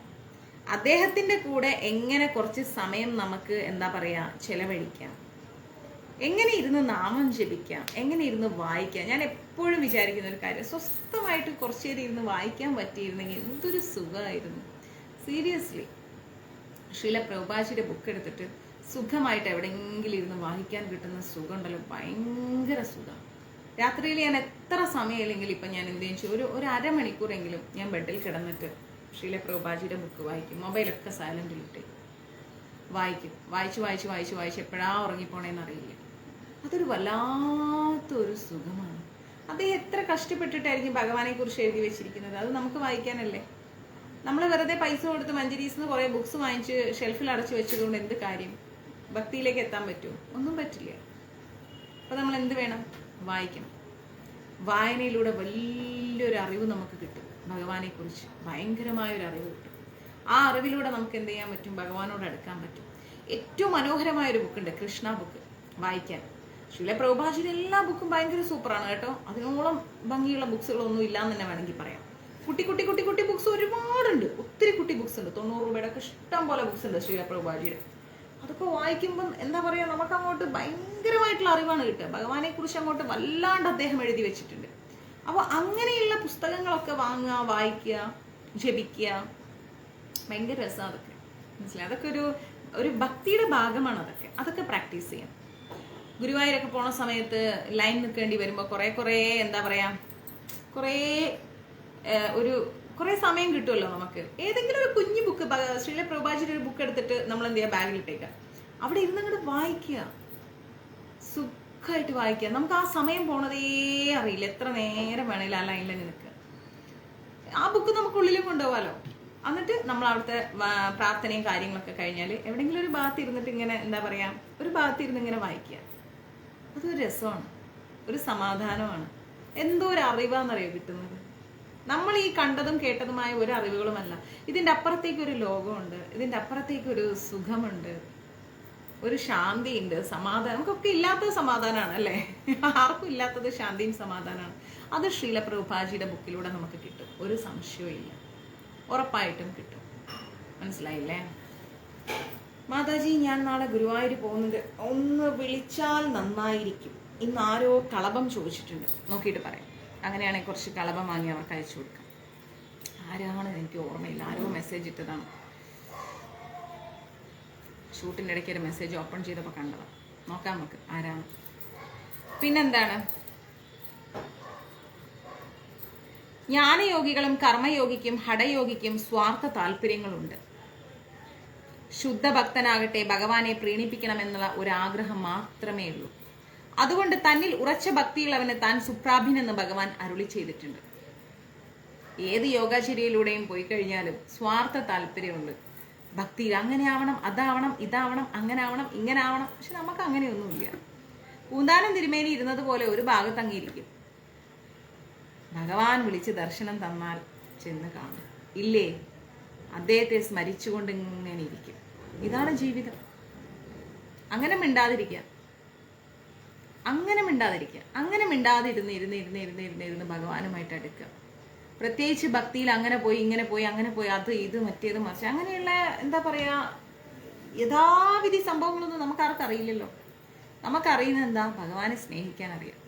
അദ്ദേഹത്തിന്റെ കൂടെ എങ്ങനെ കുറച്ച് സമയം നമുക്ക് എന്താ പറയാ ചെലവഴിക്കാം, എങ്ങനെ ഇരുന്ന് നാമം ജപിക്കാം, എങ്ങനെ ഇരുന്ന് വായിക്കാം. ഞാൻ എപ്പോഴും വിചാരിക്കുന്ന ഒരു കാര്യം, സ്വസ്ഥമായിട്ട് കുറച്ചു നേരം ഇരുന്ന് വായിക്കാൻ പറ്റിയിരുന്നെങ്കിൽ എന്തൊരു സുഖമായിരുന്നു. സീരിയസ്ലി, ശ്രീല പ്രഭുപാജിയുടെ ബുക്ക് എടുത്തിട്ട് സുഖമായിട്ട് എവിടെയെങ്കിലും ഇരുന്ന് വായിക്കാൻ കിട്ടുന്ന സുഖം ഉണ്ടല്ലോ, ഭയങ്കര സുഖം. രാത്രിയിൽ ഞാൻ എത്ര സമയമില്ലെങ്കിൽ ഇപ്പം ഞാൻ എന്തെങ്കിലും ചെയ്യും, ഒരു അരമണിക്കൂറെങ്കിലും ഞാൻ ബെഡിൽ കിടന്നിട്ട് ശ്രീല പ്രഭുപാജിയുടെ ബുക്ക് വായിക്കും. മൊബൈലൊക്കെ സൈലന്റിലിട്ട് വായിക്കും. വായിച്ച് എപ്പോഴാ ഉറങ്ങിപ്പോണേന്ന് അറിയില്ല. അതൊരു വല്ലാത്തൊരു സുഖമാണ്. അദ്ദേഹം എത്ര കഷ്ടപ്പെട്ടിട്ടായിരിക്കും ഭഗവാനെ കുറിച്ച് എഴുതി വെച്ചിരിക്കുന്നത്. അത് നമുക്ക് വായിക്കാനല്ലേ. നമ്മൾ വെറുതെ പൈസ കൊടുത്ത് മഞ്ചരീസിൽ നിന്ന് കുറേ ബുക്സ് വാങ്ങിച്ച് ഷെൽഫിൽ അടച്ചു വെച്ചതുകൊണ്ട് എന്ത് കാര്യം? ഭക്തിയിലേക്ക് എത്താൻ പറ്റുമോ? ഒന്നും പറ്റില്ല. അപ്പൊ നമ്മൾ എന്ത് വേണം? വായിക്കണം. വായനയിലൂടെ വലിയൊരു അറിവ് നമുക്ക് കിട്ടും. ഭഗവാനെ കുറിച്ച് ഭയങ്കരമായൊരു അറിവ് കിട്ടും. ആ അറിവിലൂടെ നമുക്ക് എന്ത് ചെയ്യാൻ പറ്റും? ഭഗവാനോട് അടുക്കാൻ പറ്റും. ഏറ്റവും മനോഹരമായൊരു ബുക്കുണ്ട്, കൃഷ്ണ ബുക്ക്, വായിക്കാൻ. ശ്രീല പ്രഭുപാജിയുടെ എല്ലാ ബുക്കും ഭയങ്കര സൂപ്പറാണ് കേട്ടോ. അതിനോളം ഭംഗിയുള്ള ബുക്സുകളൊന്നും ഇല്ലാന്ന് തന്നെ വേണമെങ്കിൽ പറയാം. കുട്ടി ബുക്സ് ഒരുപാടുണ്ട്. ഒത്തിരി കുട്ടി ബുക്സ് ഉണ്ട്. 90 രൂപയുടെ ഒക്കെ ഇഷ്ടം പോലെ ബുക്സ് ഉണ്ട് ശ്രീല പ്രഭുപാജിയുടെ. അതൊക്കെ വായിക്കുമ്പം എന്താ പറയാ, നമുക്ക് അങ്ങോട്ട് ഭയങ്കരമായിട്ടുള്ള അറിവാണ് കിട്ടുക. ഭഗവാനെ കുറിച്ച് അങ്ങോട്ട് വല്ലാണ്ട് അദ്ദേഹം എഴുതി വെച്ചിട്ടുണ്ട്. അപ്പോൾ അങ്ങനെയുള്ള പുസ്തകങ്ങളൊക്കെ വാങ്ങുക, വായിക്കുക, ജപിക്കുക, ഭയങ്കര രസം. അതൊക്കെ മനസ്സിലായി. അതൊക്കെ ഒരു ഭക്തിയുടെ ഭാഗമാണ്. അതൊക്കെ പ്രാക്ടീസ് ചെയ്യാം. ഗുരുവായൂരൊക്കെ പോണ സമയത്ത് ലൈൻ നിൽക്കേണ്ടി വരുമ്പോൾ കുറേ എന്താ പറയാ, കുറേ സമയം കിട്ടുമല്ലോ നമുക്ക്. ഏതെങ്കിലും ഒരു കുഞ്ഞു ബുക്ക്, ശ്രീല പ്രഭുപാജിയുടെ ഒരു ബുക്ക് എടുത്തിട്ട് നമ്മൾ എന്ത് ചെയ്യുക, ബാഗിലിട്ടേക്കുക. അവിടെ ഇരുന്ന് അങ്ങോട്ട് വായിക്കുക, സുഖമായിട്ട് വായിക്കുക. നമുക്ക് ആ സമയം പോണതേ അറിയില്ല. എത്ര നേരം വേണമെങ്കിലും ആ ലൈനിൽ തന്നെ നിൽക്കുക. ആ ബുക്ക് നമുക്കുള്ളിലും കൊണ്ടുപോകാമല്ലോ. എന്നിട്ട് നമ്മൾ അവിടുത്തെ പ്രാർത്ഥനയും കാര്യങ്ങളൊക്കെ കഴിഞ്ഞാൽ എവിടെയെങ്കിലും ഒരു ഭാഗത്ത് ഇരുന്നിട്ട് ഇങ്ങനെ എന്താ പറയാ, ഒരു ഭാഗത്ത് ഇരുന്ന് ഇങ്ങനെ വായിക്കുക. അതൊരു രസമാണ്, ഒരു സമാധാനമാണ്. എന്തോ ഒരു അറിവാന്നറിയോ കിട്ടുന്നത്. നമ്മൾ ഈ കണ്ടതും കേട്ടതുമായ ഒരു അറിവുകളുമല്ല. ഇതിൻ്റെ അപ്പുറത്തേക്ക് ഒരു ലോകമുണ്ട്. ഇതിൻ്റെ അപ്പുറത്തേക്ക് ഒരു സുഖമുണ്ട്, ഒരു ശാന്തിയുണ്ട്, സമാധാനം. നമുക്കൊക്കെ ഇല്ലാത്തത് സമാധാനമാണ് അല്ലേ? ആർക്കും ഇല്ലാത്തത് ശാന്തിയും സമാധാനമാണ്. അത് ശ്രീല പ്രഭുപാജിയുടെ ബുക്കിലൂടെ നമുക്ക് കിട്ടും, ഒരു സംശയവും ഇല്ല. ഉറപ്പായിട്ടും കിട്ടും. മനസ്സിലായില്ലേ? മാതാജി, ഞാൻ നാളെ ഗുരുവായൂർ പോകുന്നുണ്ട്, ഒന്ന് വിളിച്ചാൽ നന്നായിരിക്കും. ഇന്ന് ആരോ കളഭം ചോദിച്ചിട്ടുണ്ട്, നോക്കിയിട്ട് പറയാം. അങ്ങനെയാണെങ്കിൽ കുറച്ച് കളഭം വാങ്ങി അവർക്ക് അയച്ചു കൊടുക്കാം. ആരാണെന്ന് എനിക്ക് ഓർമ്മയില്ല. ആരോ മെസ്സേജ് ഇട്ടതാണ്. ഷൂട്ടിൻ്റെ ഇടയ്ക്ക് ഒരു മെസ്സേജ് ഓപ്പൺ ചെയ്തപ്പോൾ കണ്ടതാണ്. നോക്കാം നമുക്ക് ആരാണ്. പിന്നെന്താണ്, ജ്ഞാനയോഗികളും കർമ്മയോഗിക്കും ഹഠയോഗിക്കും സ്വാർത്ഥ താല്പര്യങ്ങളുണ്ട്. ശുദ്ധഭക്തനാകട്ടെ ഭഗവാനെ പ്രീണിപ്പിക്കണമെന്നുള്ള ഒരു ആഗ്രഹം മാത്രമേ ഉള്ളൂ. അതുകൊണ്ട് തന്നിൽ ഉറച്ച ഭക്തിയുള്ളവന് താൻ സുപ്രാഭിനെന്ന് ഭഗവാൻ അരുളി ചെയ്തിട്ടുണ്ട്. ഏത് യോഗാചര്യയിലൂടെയും പോയി കഴിഞ്ഞാലും സ്വാർത്ഥ താല്പര്യമുണ്ട് ഭക്തിയിൽ. അങ്ങനെ ആവണം, അതാവണം, ഇതാവണം, അങ്ങനെ ആവണം, ഇങ്ങനെ ആവണം. പക്ഷെ നമുക്ക് അങ്ങനെയൊന്നുമില്ല. പൂന്താനം തിരുമേനി ഇരുന്നത് പോലെ ഒരു ഭാഗത്ത് അങ്ങിരിക്കും. ഭഗവാൻ വിളിച്ച് ദർശനം തന്നാൽ ചെന്ന് കാണും. ഇല്ലേ, അദ്ദേഹത്തെ സ്മരിച്ചുകൊണ്ട് ഇങ്ങനെ ഇരിക്കും. ഇതാണ് ജീവിതം. അങ്ങനെ മിണ്ടാതിരിക്കുക, അങ്ങനെ മിണ്ടാതിരുന്ന് ഭഗവാനുമായിട്ട് അടുക്കുക. പ്രത്യേകിച്ച് ഭക്തിയിൽ അങ്ങനെ പോയി ഇങ്ങനെ പോയി അങ്ങനെ പോയി അത് ഇത് മറ്റേത് മറിച്ച് അങ്ങനെയുള്ള എന്താ പറയാ യഥാവിധി സംഭവങ്ങളൊന്നും നമുക്കാർക്കും അറിയില്ലല്ലോ. നമുക്കറിയുന്നത് എന്താ? ഭഗവാനെ സ്നേഹിക്കാൻ അറിയാം.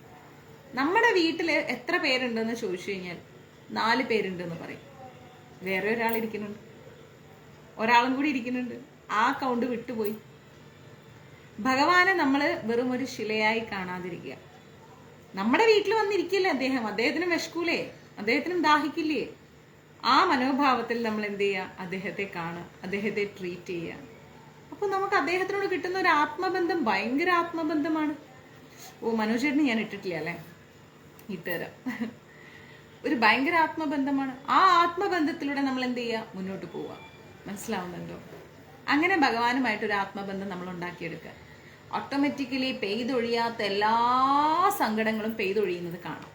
നമ്മുടെ വീട്ടിൽ എത്ര പേരുണ്ടെന്ന് ചോദിച്ചു കഴിഞ്ഞാൽ 4 പേരുണ്ടെന്ന് പറയും. വേറെ ഒരാൾ ഇരിക്കുന്നുണ്ട്, ഒരാളും കൂടി ഇരിക്കുന്നുണ്ട്. ആ കൗണ്ട് വിട്ടുപോയി. ഭഗവാനെ നമ്മൾ വെറും ഒരു ശിലയായി കാണാതിരിക്കുക. നമ്മുടെ വീട്ടിൽ വന്നിരിക്കില്ലേ അദ്ദേഹം, അദ്ദേഹത്തിനും വിശക്കൂലേ, അദ്ദേഹത്തിനും ദാഹിക്കില്ലേ? ആ മനോഭാവത്തിൽ നമ്മൾ എന്ത് ചെയ്യുക? അദ്ദേഹത്തെ കാണുക, അദ്ദേഹത്തെ ട്രീറ്റ് ചെയ്യുക. അപ്പൊ നമുക്ക് അദ്ദേഹത്തിനോട് കിട്ടുന്ന ഒരു ആത്മബന്ധം ഭയങ്കര ആത്മബന്ധമാണ്. ഓ, മനോജേട്ടന് ഞാൻ ഇട്ടിട്ടില്ല അല്ലേ, ഇട്ടുതരാം. ഒരു ഭയങ്കര ആത്മബന്ധമാണ്. ആ ആത്മബന്ധത്തിലൂടെ നമ്മൾ എന്ത് ചെയ്യുക? മുന്നോട്ട് പോവുക. മനസ്സിലാവുന്നുണ്ടോ? അങ്ങനെ ഭഗവാനുമായിട്ടൊരു ആത്മബന്ധം നമ്മൾ ഉണ്ടാക്കിയെടുക്കുക. ഓട്ടോമാറ്റിക്കലി പെയ്തൊഴിയാത്ത എല്ലാ സങ്കടങ്ങളും പെയ്തൊഴിയുന്നത് കാണാം.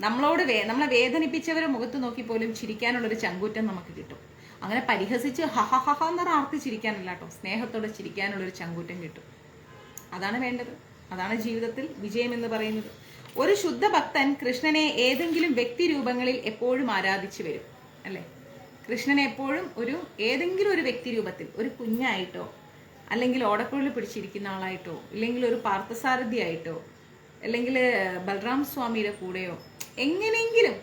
നമ്മളെ വേദനിപ്പിച്ചവരെ മുഖത്ത് നോക്കി പോലും ചിരിക്കാനുള്ളൊരു ചങ്കൂറ്റം നമുക്ക് കിട്ടും. അങ്ങനെ പരിഹസിച്ച് ഹഹഹഹ എന്ന് ആർത്തിച്ചിരിക്കാനല്ല കേട്ടോ, സ്നേഹത്തോടെ ചിരിക്കാനുള്ളൊരു ചങ്കൂറ്റം കിട്ടും. അതാണ് വേണ്ടത്. അതാണ് ജീവിതത്തിൽ വിജയം എന്ന് പറയുന്നത്. ഒരു ശുദ്ധ ഭക്തൻ കൃഷ്ണനെ ഏതെങ്കിലും വ്യക്തി രൂപങ്ങളിൽ എപ്പോഴും ആരാധിച്ചു വരും അല്ലെ. കൃഷ്ണനെ എപ്പോഴും ഏതെങ്കിലും ഒരു വ്യക്തി രൂപത്തിൽ, ഒരു കുഞ്ഞായിട്ടോ അല്ലെങ്കിൽ ഓടക്കുഴൽ പിടിച്ചിരിക്കുന്ന ആളായിട്ടോ, ഇല്ലെങ്കിൽ ഒരു പാർത്ഥസാരഥി ആയിട്ടോ, അല്ലെങ്കിൽ ബൽറാം സ്വാമിയുടെ കൂടെയോ, എങ്ങനെയെങ്കിലും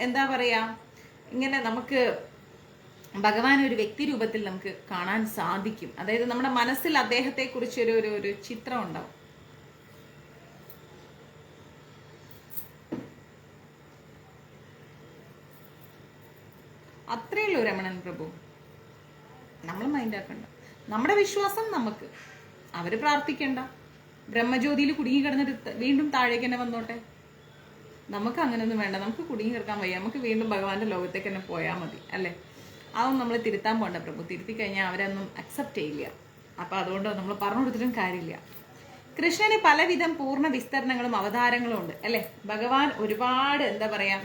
എന്താ പറയാ, ഇങ്ങനെ നമുക്ക് ഭഗവാൻ ഒരു വ്യക്തി രൂപത്തിൽ നമുക്ക് കാണാൻ സാധിക്കും. അതായത് നമ്മുടെ മനസ്സിൽ അദ്ദേഹത്തെ കുറിച്ച് ഒരു ചിത്രം ഉണ്ടാവും. അത്രയുള്ളൂ രമണൻ പ്രഭു. നമ്മൾ മൈൻഡാക്കണ്ട. നമ്മുടെ വിശ്വാസം നമുക്ക്. അവര് പ്രാർത്ഥിക്കണ്ട. ബ്രഹ്മജ്യോതിയിൽ കുടുങ്ങി കിടന്നിട്ട് വീണ്ടും താഴേക്ക് തന്നെ വന്നോട്ടെ. നമുക്ക് അങ്ങനെയൊന്നും വേണ്ട. നമുക്ക് കുടുങ്ങി കിടക്കാൻ വയ്യ. നമുക്ക് വീണ്ടും ഭഗവാന്റെ ലോകത്തേക്ക് തന്നെ പോയാൽ മതി അല്ലേ. അതൊന്നും നമ്മൾ തിരുത്താൻ പോകണ്ട പ്രഭു. തിരുത്തി കഴിഞ്ഞാൽ അവരൊന്നും അക്സെപ്റ്റ് ചെയ്യില്ല. അപ്പൊ അതുകൊണ്ട് നമ്മൾ പറഞ്ഞു കൊടുത്തിട്ടും കാര്യമില്ല. കൃഷ്ണന് പലവിധം പൂർണ്ണ വിസ്തരണങ്ങളും അവതാരങ്ങളും ഉണ്ട് അല്ലെ. ഭഗവാൻ ഒരുപാട് എന്താ പറയാ,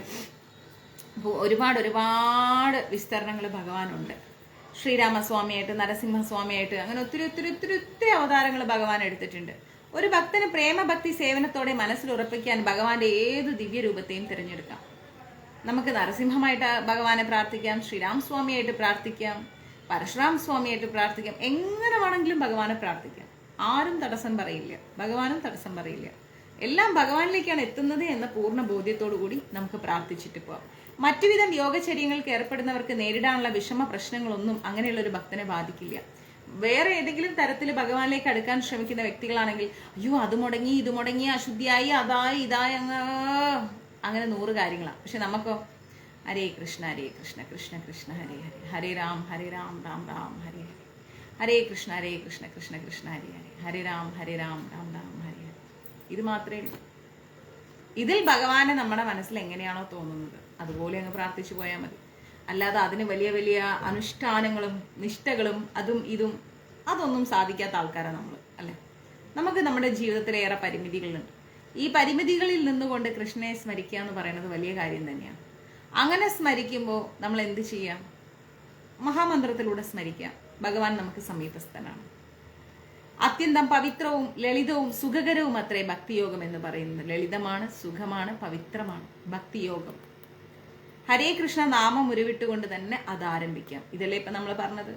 ഒരുപാട് വിസ്തരണങ്ങൾ ഭഗവാനുണ്ട്. ശ്രീരാമസ്വാമിയായിട്ട്, നരസിംഹസ്വാമിയായിട്ട്, അങ്ങനെ ഒത്തിരി അവതാരങ്ങൾ ഭഗവാൻ എടുത്തിട്ടുണ്ട്. ഒരു ഭക്തന് പ്രേമഭക്തി സേവനത്തോടെ മനസ്സിൽ ഉറപ്പിക്കാൻ ഭഗവാന്റെ ഏത് ദിവ്യരൂപത്തെയും തിരഞ്ഞെടുക്കാം. നമുക്ക് നരസിംഹമായിട്ട് ഭഗവാനെ പ്രാർത്ഥിക്കാം, ശ്രീരാം സ്വാമിയായിട്ട് പ്രാർത്ഥിക്കാം, പരശുറാം സ്വാമിയായിട്ട് പ്രാർത്ഥിക്കാം. എങ്ങനെ വേണമെങ്കിലും ഭഗവാനെ പ്രാർത്ഥിക്കാം. ആരും തടസ്സം പറയില്ല, ഭഗവാനും തടസ്സം പറയില്ല. എല്ലാം ഭഗവാനിലേക്കാണ് എത്തുന്നത് എന്ന പൂർണ്ണ ബോധ്യത്തോടു കൂടി നമുക്ക് പ്രാർത്ഥിച്ചിട്ട് പോവാം. മറ്റുവിധം യോഗചര്യങ്ങൾക്ക് ഏർപ്പെടുന്നവർക്ക് നേരിടാനുള്ള വിഷമ പ്രശ്നങ്ങളൊന്നും അങ്ങനെയുള്ള ഒരു ഭക്തനെ ബാധിക്കില്ല. വേറെ ഏതെങ്കിലും തരത്തിൽ ഭഗവാനിലേക്ക് അടുക്കാൻ ശ്രമിക്കുന്ന വ്യക്തികളാണെങ്കിൽ അയ്യോ അത് മുടങ്ങി ഇത് മുടങ്ങി അശുദ്ധിയായി അതായി ഇതായി അങ്ങനെ 100 കാര്യങ്ങളാണ്. പക്ഷെ നമുക്കോ ഹരേ കൃഷ്ണ കൃഷ്ണ കൃഷ്ണ ഹരേ ഹരേ, ഹരേ രാം രാം രാം ഹരേ ഹരേ, ഹരേ കൃഷ്ണ കൃഷ്ണ കൃഷ്ണ ഹരേ ഹരേ, ഹരേ രാം രാം രാം ഹരേ ഹരേ. ഇത് മാത്രമേ ഉള്ളൂ. ഇതിൽ ഭഗവാനെ നമ്മുടെ മനസ്സിൽ എങ്ങനെയാണോ തോന്നുന്നത് അതുപോലെ അങ്ങ് പ്രാർത്ഥിച്ചു പോയാൽ മതി. അല്ലാതെ അതിന് വലിയ വലിയ അനുഷ്ഠാനങ്ങളും നിഷ്ഠകളും അതും ഇതും അതൊന്നും സാധിക്കാത്ത ആൾക്കാരാണ് നമ്മൾ അല്ലെ. നമുക്ക് നമ്മുടെ ജീവിതത്തിൽ ഏറെ പരിമിതികളുണ്ട്. ഈ പരിമിതികളിൽ നിന്നുകൊണ്ട് കൃഷ്ണനെ സ്മരിക്കുക എന്ന് പറയുന്നത് വലിയ കാര്യം തന്നെയാണ്. അങ്ങനെ സ്മരിക്കുമ്പോൾ നമ്മൾ എന്ത് ചെയ്യാം? മഹാമന്ത്രത്തിലൂടെ സ്മരിക്കാം. ഭഗവാൻ നമുക്ക് സമീപസ്ഥനാണ്. അത്യന്തം പവിത്രവും ലളിതവും സുഖകരവും അത്രേ ഭക്തിയോഗം എന്ന് പറയുന്നത്. ലളിതമാണ്, സുഖമാണ്, പവിത്രമാണ് ഭക്തിയോഗം. ഹരേ കൃഷ്ണ നാമം ഉരുവിട്ടുകൊണ്ട് തന്നെ അത് ആരംഭിക്കാം. ഇതല്ലേ ഇപ്പൊ നമ്മൾ പറഞ്ഞത്.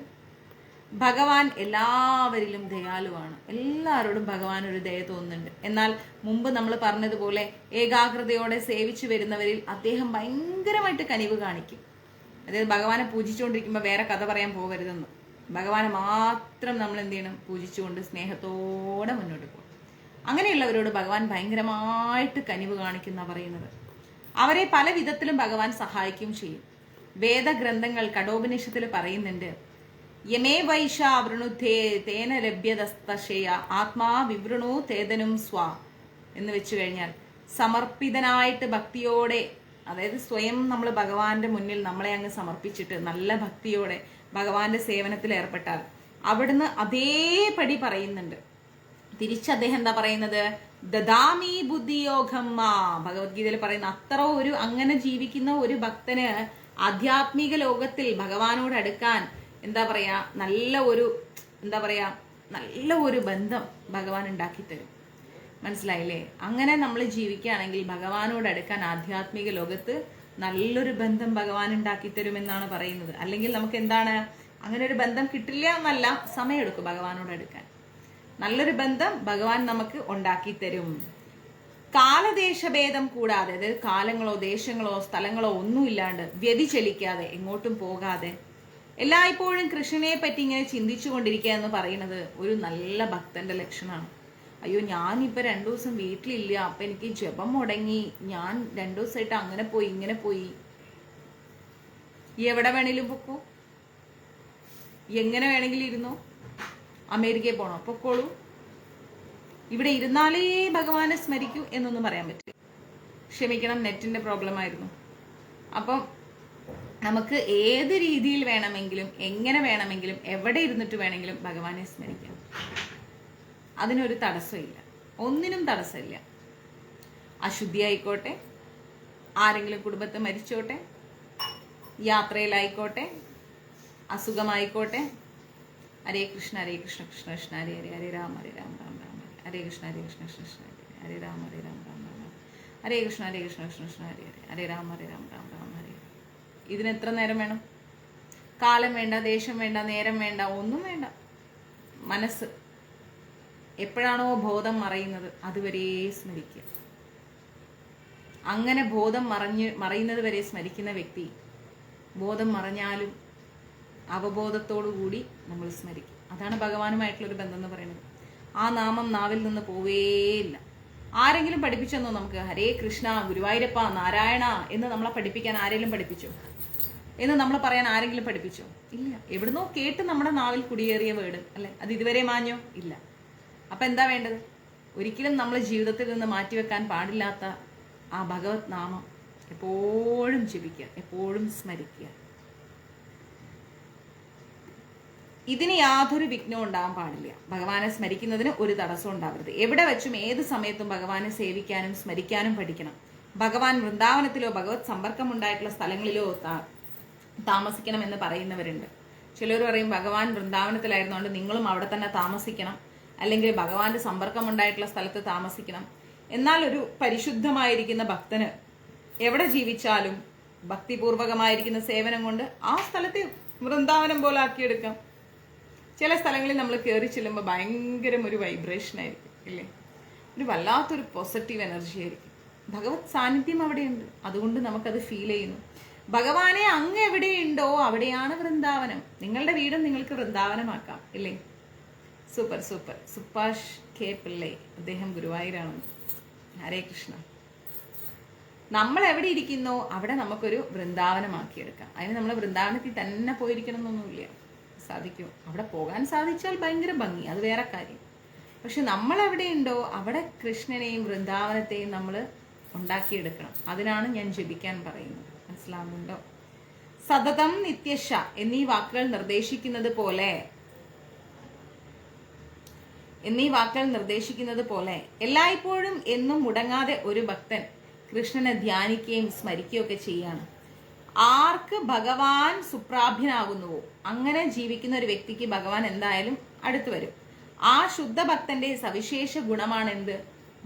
ഭഗവാൻ എല്ലാവരിലും ദയാലുവാണ്. എല്ലാവരോടും ഭഗവാൻ ഒരു ദയ തോന്നുന്നുണ്ട്. എന്നാൽ മുമ്പ് നമ്മൾ പറഞ്ഞതുപോലെ ഏകാഗ്രതയോടെ സേവിച്ചു വരുന്നവരിൽ അദ്ദേഹം ഭയങ്കരമായിട്ട് കനിവ് കാണിക്കും. അതായത് ഭഗവാനെ പൂജിച്ചുകൊണ്ടിരിക്കുമ്പോൾ വേറെ കഥ പറയാൻ പോകരുതെന്ന്. ഭഗവാനെ മാത്രം നമ്മൾ എന്ത് ചെയ്യണം? പൂജിച്ചുകൊണ്ട് സ്നേഹത്തോടെ മുന്നോട്ട് പോകും. അങ്ങനെയുള്ളവരോട് ഭഗവാൻ ഭയങ്കരമായിട്ട് കനിവ് കാണിക്കുന്ന പറയുന്നത്. അവരെ പല വിധത്തിലും ഭഗവാൻ സഹായിക്കുകയും ചെയ്യും. വേദഗ്രന്ഥങ്ങൾ കഠോപനിഷത്തിൽ പറയുന്നുണ്ട്, യമേ വൈഷ വൃണുദ്ധേ തേന ലഭ്യതസ്തശയ ആത്മാ വിവൃണു തേതനും സ്വാ എന്ന് വെച്ചു കഴിഞ്ഞാൽ, സമർപ്പിതനായിട്ട് ഭക്തിയോടെ, അതായത് സ്വയം നമ്മൾ ഭഗവാന്റെ മുന്നിൽ നമ്മളെ അങ്ങ് സമർപ്പിച്ചിട്ട് നല്ല ഭക്തിയോടെ ഭഗവാന്റെ സേവനത്തിൽ ഏർപ്പെട്ടാൽ അവിടുന്ന് അതേപടി പറയുന്നുണ്ട്. തിരിച്ച് അദ്ദേഹം എന്താ പറയുന്നത്? ദദാമി ബുദ്ധിയോഗം മാ, ഭഗവത്ഗീതയിൽ പറയുന്ന അത്ര ഒരു അങ്ങനെ ജീവിക്കുന്ന ഒരു ഭക്തന് ആധ്യാത്മിക ലോകത്തിൽ ഭഗവാനോട് അടുക്കാൻ എന്താ പറയാ, നല്ല ഒരു ബന്ധം ഭഗവാൻ ഉണ്ടാക്കി തരും. മനസ്സിലായില്ലേ? അങ്ങനെ നമ്മൾ ജീവിക്കുകയാണെങ്കിൽ ഭഗവാനോട് അടുക്കാൻ ആധ്യാത്മിക ലോകത്ത് നല്ലൊരു ബന്ധം ഭഗവാൻ ഉണ്ടാക്കി തരുമെന്നാണ് പറയുന്നത്. അല്ലെങ്കിൽ നമുക്ക് എന്താണ്, അങ്ങനെ ഒരു ബന്ധം കിട്ടില്ല എന്നല്ല, സമയമെടുക്കും ഭഗവാനോട് അടുക്കാൻ. നല്ലൊരു ബന്ധം ഭഗവാൻ നമുക്ക് ഉണ്ടാക്കി തരും. കാലദേശഭേദം കൂടാതെ, അതായത് കാലങ്ങളോ ദേശങ്ങളോ സ്ഥലങ്ങളോ ഒന്നുമില്ലാണ്ട്, വ്യതിചലിക്കാതെ, എങ്ങോട്ടും പോകാതെ എല്ലായ്പ്പോഴും കൃഷ്ണനെ പറ്റി ഇങ്ങനെ ചിന്തിച്ചു കൊണ്ടിരിക്കുക എന്ന് പറയുന്നത് ഒരു നല്ല ഭക്തന്റെ ലക്ഷണമാണ്. അയ്യോ, ഞാനിപ്പോൾ 2 ദിവസം വീട്ടിലില്ല, അപ്പം എനിക്ക് ജപം മുടങ്ങി, ഞാൻ 2 ദിവസമായിട്ട് അങ്ങനെ പോയി ഇങ്ങനെ പോയി. എവിടെ വേണേലും പൊക്കോ, എങ്ങനെ വേണമെങ്കിലും ഇരുന്നോ. അമേരിക്കയിൽ പോണോ, പൊക്കോളൂ. ഇവിടെ ഇരുന്നാലേ ഭഗവാനെ സ്മരിക്കൂ എന്നൊന്നും പറയാൻ പറ്റില്ല. ക്ഷമിക്കണം, നെറ്റിന്റെ പ്രോബ്ലം ആയിരുന്നു. അപ്പം നമുക്ക് ഏത് രീതിയിൽ വേണമെങ്കിലും, എങ്ങനെ വേണമെങ്കിലും, എവിടെ ഇരുന്നിട്ട് വേണമെങ്കിലും ഭഗവാനെ സ്മരിക്കാം. അതിനൊരു തടസ്സമില്ല, ഒന്നിനും തടസ്സമില്ല. അശുദ്ധി ആയിക്കോട്ടെ, ആരെങ്കിലും കുടുംബത്തെ മരിച്ചോട്ടെ, യാത്രയിലായിക്കോട്ടെ, അസുഖമായിക്കോട്ടെ. ഹരേ കൃഷ്ണ കൃഷ്ണ കൃഷ്ണ ഹരേ ഹരേ, ഹരേ രാമ രാം രാം ഹരേ കൃഷ്ണ കൃഷ്ണ കൃഷ്ണ ഹരേ രാമ രാം രാം ഹരേ കൃഷ്ണ കൃഷ്ണ കൃഷ്ണ ഹരേ ഹരേ, ഹരേ രാമ രാം രാം ഹരേ. ഇതിന് എത്ര നേരം വേണം? കാലം വേണ്ട, ദേശം വേണ്ട, നേരം വേണ്ട, ഒന്നും വേണ്ട. മനസ്സ് എപ്പോഴാണോ ബോധം മറയുന്നത് അതുവരെ സ്മരിക്കുക. അങ്ങനെ ബോധം മറയുന്നത് വരെ സ്മരിക്കുന്ന വ്യക്തി ബോധം മറഞ്ഞാലും അവബോധത്തോടു കൂടി നമ്മൾ സ്മരിക്കും. അതാണ് ഭഗവാനുമായിട്ടുള്ളൊരു ബന്ധം എന്ന് പറയുന്നത്. ആ നാമം നാവിൽ നിന്ന് പോവേയില്ല. ആരെങ്കിലും പഠിപ്പിച്ചെന്നോ നമുക്ക് ഹരേ കൃഷ്ണ, ഗുരുവായൂരപ്പ, നാരായണ എന്ന് നമ്മളെ പഠിപ്പിക്കാൻ ആരെങ്കിലും പഠിപ്പിച്ചോ? എന്ന് നമ്മൾ പറയാൻ ആരെങ്കിലും പഠിപ്പിച്ചോ? ഇല്ല. എവിടുന്നോ കേട്ട് നമ്മുടെ നാവിൽ കുടിയേറിയ വേർഡ് അല്ലെ, അത് ഇതുവരെ മാഞ്ഞോ? ഇല്ല. അപ്പൊ എന്താ വേണ്ടത്? ഒരിക്കലും നമ്മൾ ജീവിതത്തിൽ നിന്ന് മാറ്റിവെക്കാൻ പാടില്ലാത്ത ആ ഭഗവത് നാമം എപ്പോഴും ജപിക്കുക, എപ്പോഴും സ്മരിക്കുക. ഇതിന് യാതൊരു വിഘ്നവും ഉണ്ടാവാൻ പാടില്ല. ഭഗവാനെ സ്മരിക്കുന്നതിന് ഒരു തടസ്സം ഉണ്ടാവരുത്. എവിടെ വെച്ചും ഏത് സമയത്തും ഭഗവാനെ സേവിക്കാനും സ്മരിക്കാനും പഠിക്കണം. ഭഗവാൻ വൃന്ദാവനത്തിലോ ഭഗവത് സമ്പർക്കം ഉണ്ടായിട്ടുള്ള സ്ഥലങ്ങളിലോ താമസിക്കണം എന്ന് പറയുന്നവരുണ്ട്. ചിലർ പറയും ഭഗവാൻ വൃന്ദാവനത്തിലായിരുന്നോണ്ട് നിങ്ങളും അവിടെ തന്നെ താമസിക്കണം, അല്ലെങ്കിൽ ഭഗവാന്റെ സമ്പർക്കം ഉണ്ടായിട്ടുള്ള സ്ഥലത്ത് താമസിക്കണം. എന്നാൽ ഒരു പരിശുദ്ധമായിരിക്കുന്ന ഭക്തന് എവിടെ ജീവിച്ചാലും ഭക്തിപൂർവകമായിരിക്കുന്ന സേവനം കൊണ്ട് ആ സ്ഥലത്തെ വൃന്ദാവനം പോലെ ആക്കിയെടുക്കാം. ചില സ്ഥലങ്ങളിൽ നമ്മൾ കയറി ചെല്ലുമ്പോൾ ഭയങ്കരം ഒരു വൈബ്രേഷൻ ആയിരിക്കും, ഇല്ലേ? ഒരു വല്ലാത്തൊരു പോസിറ്റീവ് എനർജി ആയിരിക്കും. ഭഗവത് സാന്നിധ്യം അവിടെയുണ്ട്, അതുകൊണ്ട് നമുക്കത് ഫീൽ ചെയ്യുന്നു. ഭഗവാനെ അങ്ങ് എവിടെയുണ്ടോ അവിടെയാണ് വൃന്ദാവനം. നിങ്ങളുടെ വീടും നിങ്ങൾക്ക് വൃന്ദാവനമാക്കാം, ഇല്ലേ? Super super. Subhash K Pillai, അദ്ദേഹം ഗുരുവായൂരാണ്. ഹരേ കൃഷ്ണ. നമ്മൾ എവിടെ ഇരിക്കുന്നോ അവിടെ നമുക്കൊരു വൃന്ദാവനമാക്കിയെടുക്കാം. അതിന് നമ്മൾ വൃന്ദാവനത്തിൽ തന്നെ പോയിരിക്കണം എന്നൊന്നുമില്ല. സാധിക്കും, അവിടെ പോകാൻ സാധിച്ചാൽ ഭയങ്കര ഭംഗി, അത് വേറെ കാര്യം. പക്ഷെ നമ്മൾ എവിടെയുണ്ടോ അവിടെ കൃഷ്ണനെയും വൃന്ദാവനത്തെയും നമ്മൾ ഉണ്ടാക്കിയെടുക്കണം. അതിനാണ് ഞാൻ ജപിക്കാൻ പറയുന്നത്. മനസ്സിലാവുന്നുണ്ടോ? സതതം, നിത്യശ എന്നീ വാക്കുകൾ നിർദ്ദേശിക്കുന്നത് പോലെ എല്ലായ്പ്പോഴും എന്നും മുടങ്ങാതെ ഒരു ഭക്തൻ കൃഷ്ണനെ ധ്യാനിക്കുകയും സ്മരിക്കുകയും ഒക്കെ ചെയ്യാണ്. ആർക്ക് ഭഗവാൻ സുപ്രാഭ്യനാകുന്നുവോ അങ്ങനെ ജീവിക്കുന്ന ഒരു വ്യക്തിക്ക് ഭഗവാൻ എന്തായാലും അടുത്തു വരും. ആ ശുദ്ധ ഭക്തന്റെ സവിശേഷ ഗുണമാണ് എന്ത്?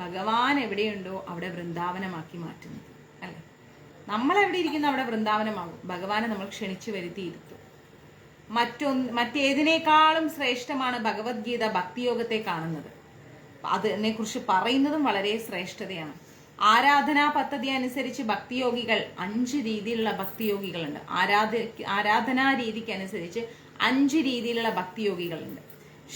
ഭഗവാൻ എവിടെയുണ്ടോ അവിടെ വൃന്ദാവനമാക്കി മാറ്റുന്നത്, അല്ലെ? നമ്മൾ എവിടെ ഇരിക്കുന്ന അവിടെ വൃന്ദാവനമാകും. ഭഗവാനെ നമ്മൾ ക്ഷണിച്ചു വരുത്തിയിരുത്തും. മറ്റേതിനേക്കാളും ശ്രേഷ്ഠമാണ് ഭഗവത്ഗീത ഭക്തിയോഗത്തെ കാണുന്നത്. അതിനെ കുറിച്ച് പറയുന്നതും വളരെ ശ്രേഷ്ഠതയാണ്. ആരാധനാ പദ്ധതി അനുസരിച്ച് ഭക്തിയോഗികൾ 5 രീതിയിലുള്ള ഭക്തിയോഗികളുണ്ട്. ആരാധനാ രീതിക്ക് അനുസരിച്ച് 5 രീതിയിലുള്ള ഭക്തിയോഗികളുണ്ട്.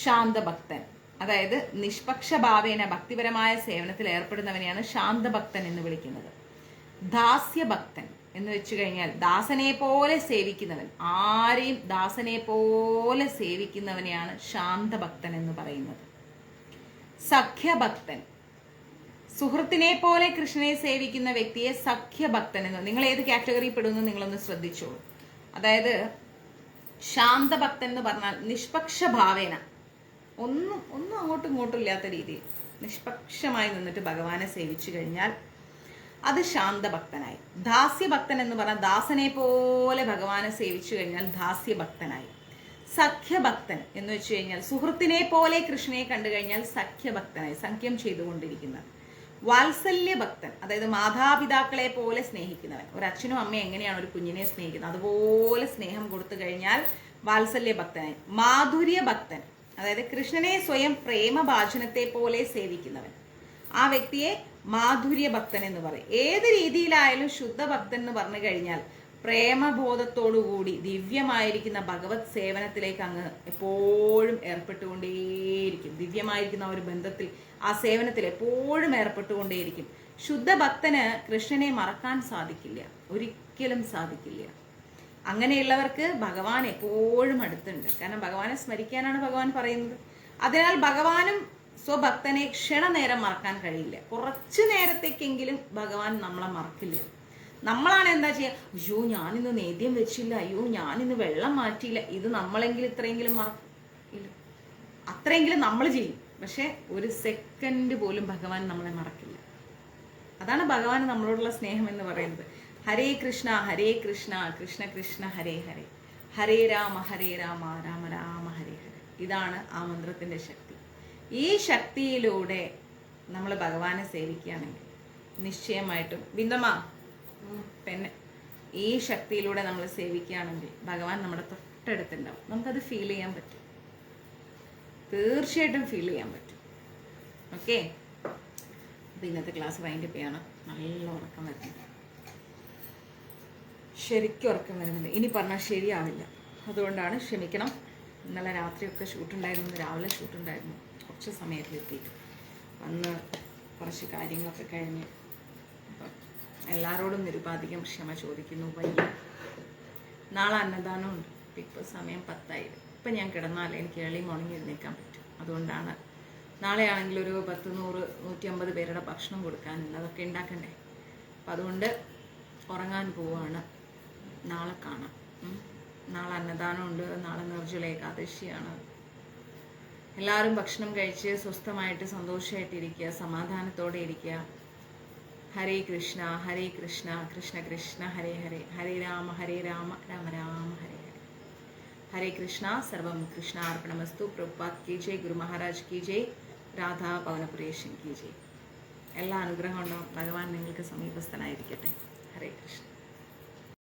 ശാന്തഭക്തൻ, അതായത് നിഷ്പക്ഷഭാവേന ഭക്തിപരമായ സേവനത്തിൽ ഏർപ്പെടുന്നവനെയാണ് ശാന്തഭക്തൻ എന്ന് വിളിക്കുന്നത്. ദാസ്യഭക്തൻ എന്ന് വെച്ചു കഴിഞ്ഞാൽ ദാസനെ പോലെ സേവിക്കുന്നവൻ, ആരെയും ദാസനെ പോലെ സേവിക്കുന്നവനെയാണ് ശാന്തഭക്തൻ എന്ന് പറയുന്നത്. സഖ്യഭക്തൻ, സുഹൃത്തിനെ പോലെ കൃഷ്ണനെ സേവിക്കുന്ന വ്യക്തിയെ സഖ്യഭക്തൻ എന്ന്. നിങ്ങൾ ഏത് കാറ്റഗറി പെടുന്നു നിങ്ങളൊന്ന് ശ്രദ്ധിച്ചോളൂ. അതായത് ശാന്തഭക്തൻ എന്ന് പറഞ്ഞാൽ നിഷ്പക്ഷഭാവേന, ഒന്നും അങ്ങോട്ടും ഇങ്ങോട്ടും ഇല്ലാത്ത രീതിയിൽ നിഷ്പക്ഷമായി നിന്നിട്ട് ഭഗവാനെ സേവിച്ചു കഴിഞ്ഞാൽ അത് ശാന്തഭക്തനായി. ദാസ്യഭക്തൻ എന്ന് പറഞ്ഞാൽ ദാസനെ പോലെ ഭഗവാനെ സേവിച്ചു കഴിഞ്ഞാൽ ദാസ്യഭക്തനായി. സഖ്യഭക്തൻ എന്ന് വെച്ച് കഴിഞ്ഞാൽ സുഹൃത്തിനെ പോലെ കൃഷ്ണനെ കണ്ടു കഴിഞ്ഞാൽ സഖ്യഭക്തനായി, സഖ്യം ചെയ്തുകൊണ്ടിരിക്കുന്നത്. വാത്സല്യഭക്തൻ, അതായത് മാതാപിതാക്കളെ പോലെ സ്നേഹിക്കുന്നവൻ. ഒരു അച്ഛനും അമ്മയും എങ്ങനെയാണ് ഒരു കുഞ്ഞിനെ സ്നേഹിക്കുന്നത് അതുപോലെ സ്നേഹം കൊടുത്തു കഴിഞ്ഞാൽ വാത്സല്യഭക്തനായി. മാധുര്യഭക്തൻ, അതായത് കൃഷ്ണനെ സ്വയം പ്രേമഭാജനത്തെ പോലെ സേവിക്കുന്നവൻ, ആ വ്യക്തിയെ മാധുര്യഭക്തൻ എന്ന് പറയും. ഏത് രീതിയിലായാലും ശുദ്ധഭക്തൻ എന്ന് പറഞ്ഞു കഴിഞ്ഞാൽ പ്രേമബോധത്തോടുകൂടി ദിവ്യമായിരിക്കുന്ന ഭഗവത് സേവനത്തിലേക്ക് അങ്ങ് എപ്പോഴും ഏർപ്പെട്ടുകൊണ്ടേയിരിക്കും. ദിവ്യമായിരിക്കുന്ന ഒരു ബന്ധത്തിൽ, ആ സേവനത്തിൽ എപ്പോഴും ഏർപ്പെട്ടുകൊണ്ടേയിരിക്കും. ശുദ്ധഭക്തന് കൃഷ്ണനെ മറക്കാൻ സാധിക്കില്ല, ഒരിക്കലും സാധിക്കില്ല. അങ്ങനെയുള്ളവർക്ക് ഭഗവാൻ എപ്പോഴും അടുത്തുണ്ട്. കാരണം ഭഗവാനെ സ്മരിക്കാനാണ് ഭഗവാൻ പറയുന്നത്. അതിനാൽ ഭഗവാനും സ്വഭക്തനെ ക്ഷണനേരം മറക്കാൻ കഴിയില്ല. കുറച്ചു നേരത്തേക്കെങ്കിലും ഭഗവാൻ നമ്മളെ മറക്കില്ല. നമ്മളാണ് എന്താ ചെയ്യുക, അയ്യോ ഞാനിന്ന് നേദ്യം വെച്ചില്ല, അയ്യോ ഞാനിന്ന് വെള്ളം മാറ്റിയില്ല, ഇത് നമ്മളെങ്കിലും ഇത്രയെങ്കിലും മറക്കില്ല, അത്രയെങ്കിലും നമ്മൾ ചെയ്യും. പക്ഷെ ഒരു സെക്കൻഡ് പോലും ഭഗവാൻ നമ്മളെ മറക്കില്ല. അതാണ് ഭഗവാൻ നമ്മളോടുള്ള സ്നേഹം എന്ന് പറയുന്നത്. ഹരേ കൃഷ്ണ കൃഷ്ണ കൃഷ്ണ ഹരേ ഹരേ, ഹരേ രാമ രാമ രാമ ഹരേ ഹരേ. ഇതാണ് ആ മന്ത്രത്തിന്റെ ശക്തി. ഈ ശക്തിയിലൂടെ നമ്മൾ ഭഗവാനെ സേവിക്കുകയാണെങ്കിൽ നിശ്ചയമായിട്ടും ബിന്ദമ്മ പിന്നെ ഈ ശക്തിയിലൂടെ നമ്മൾ സേവിക്കുകയാണെങ്കിൽ ഭഗവാൻ നമ്മുടെ തൊട്ടടുത്തുണ്ടാവും. നമുക്കത് ഫീൽ ചെയ്യാൻ പറ്റും, തീർച്ചയായിട്ടും ഫീൽ ചെയ്യാൻ പറ്റും. ഓക്കെ, അപ്പം ഇന്നത്തെ ക്ലാസ് വൈൻഡപ്പ് ചെയ്യണം. നല്ല ഉറക്കം വരുന്നുണ്ട്, ശരിക്കും ഉറക്കം വരുന്നുണ്ട്. ഇനി പറഞ്ഞാൽ ശരിയാവില്ല, അതുകൊണ്ടാണ് ക്ഷമിക്കണം. ഇന്നലെ രാത്രിയൊക്കെ ഷൂട്ടുണ്ടായിരുന്നു, രാവിലെ ഷൂട്ടുണ്ടായിരുന്നു. കുറച്ച് സമയത്തിലെത്തിയിട്ട് വന്ന് കുറച്ച് കാര്യങ്ങളൊക്കെ കഴിഞ്ഞ് അപ്പം എല്ലാവരോടും നിരുപാധികം ക്ഷമ ചോദിക്കുന്നു. വയ്യ, നാളെ അന്നദാനമുണ്ട്. ഇപ്പോൾ സമയം 10 ഇപ്പം ഞാൻ കിടന്നാലേ എനിക്ക് ഏർലി മോർണിംഗ് എഴുന്നേൽക്കാൻ പറ്റും. അതുകൊണ്ടാണ് നാളെ ആണെങ്കിൽ ഒരു 100, 100, 150 പേരുടെ ഭക്ഷണം കൊടുക്കാനുണ്ട്, അതൊക്കെ ഉണ്ടാക്കണ്ടേ. അപ്പം അതുകൊണ്ട് ഉറങ്ങാൻ പോവാണ്. നാളെ കാണാം. നാളെ അന്നദാനമുണ്ട്, നാളെ നിർജ്ജല ഏകാദശിയാണ്. എല്ലാവരും ഭക്ഷണം കഴിച്ച് സ്വസ്ഥമായിട്ട് സന്തോഷമായിട്ടിരിക്കുക, സമാധാനത്തോടെ ഇരിക്കുക. ഹരേ കൃഷ്ണ കൃഷ്ണ കൃഷ്ണ ഹരേ ഹരേ, ഹരേ രാമ രാമ രാമ ഹരേ ഹരേ. ഹരേ കൃഷ്ണ, സർവം കൃഷ്ണാർപ്പണമസ്തു. പ്രഭുപാദ് കി ജയ്, ഗുരു മഹാരാജ് കി ജയ്, രാധാ പവനപുരേഷൻ കി ജയ്. എല്ലാ അനുഗ്രഹം ഉണ്ടാവും. ഭഗവാൻ നിങ്ങൾക്ക് സമീപസ്ഥനായിരിക്കട്ടെ. ഹരേ കൃഷ്ണ.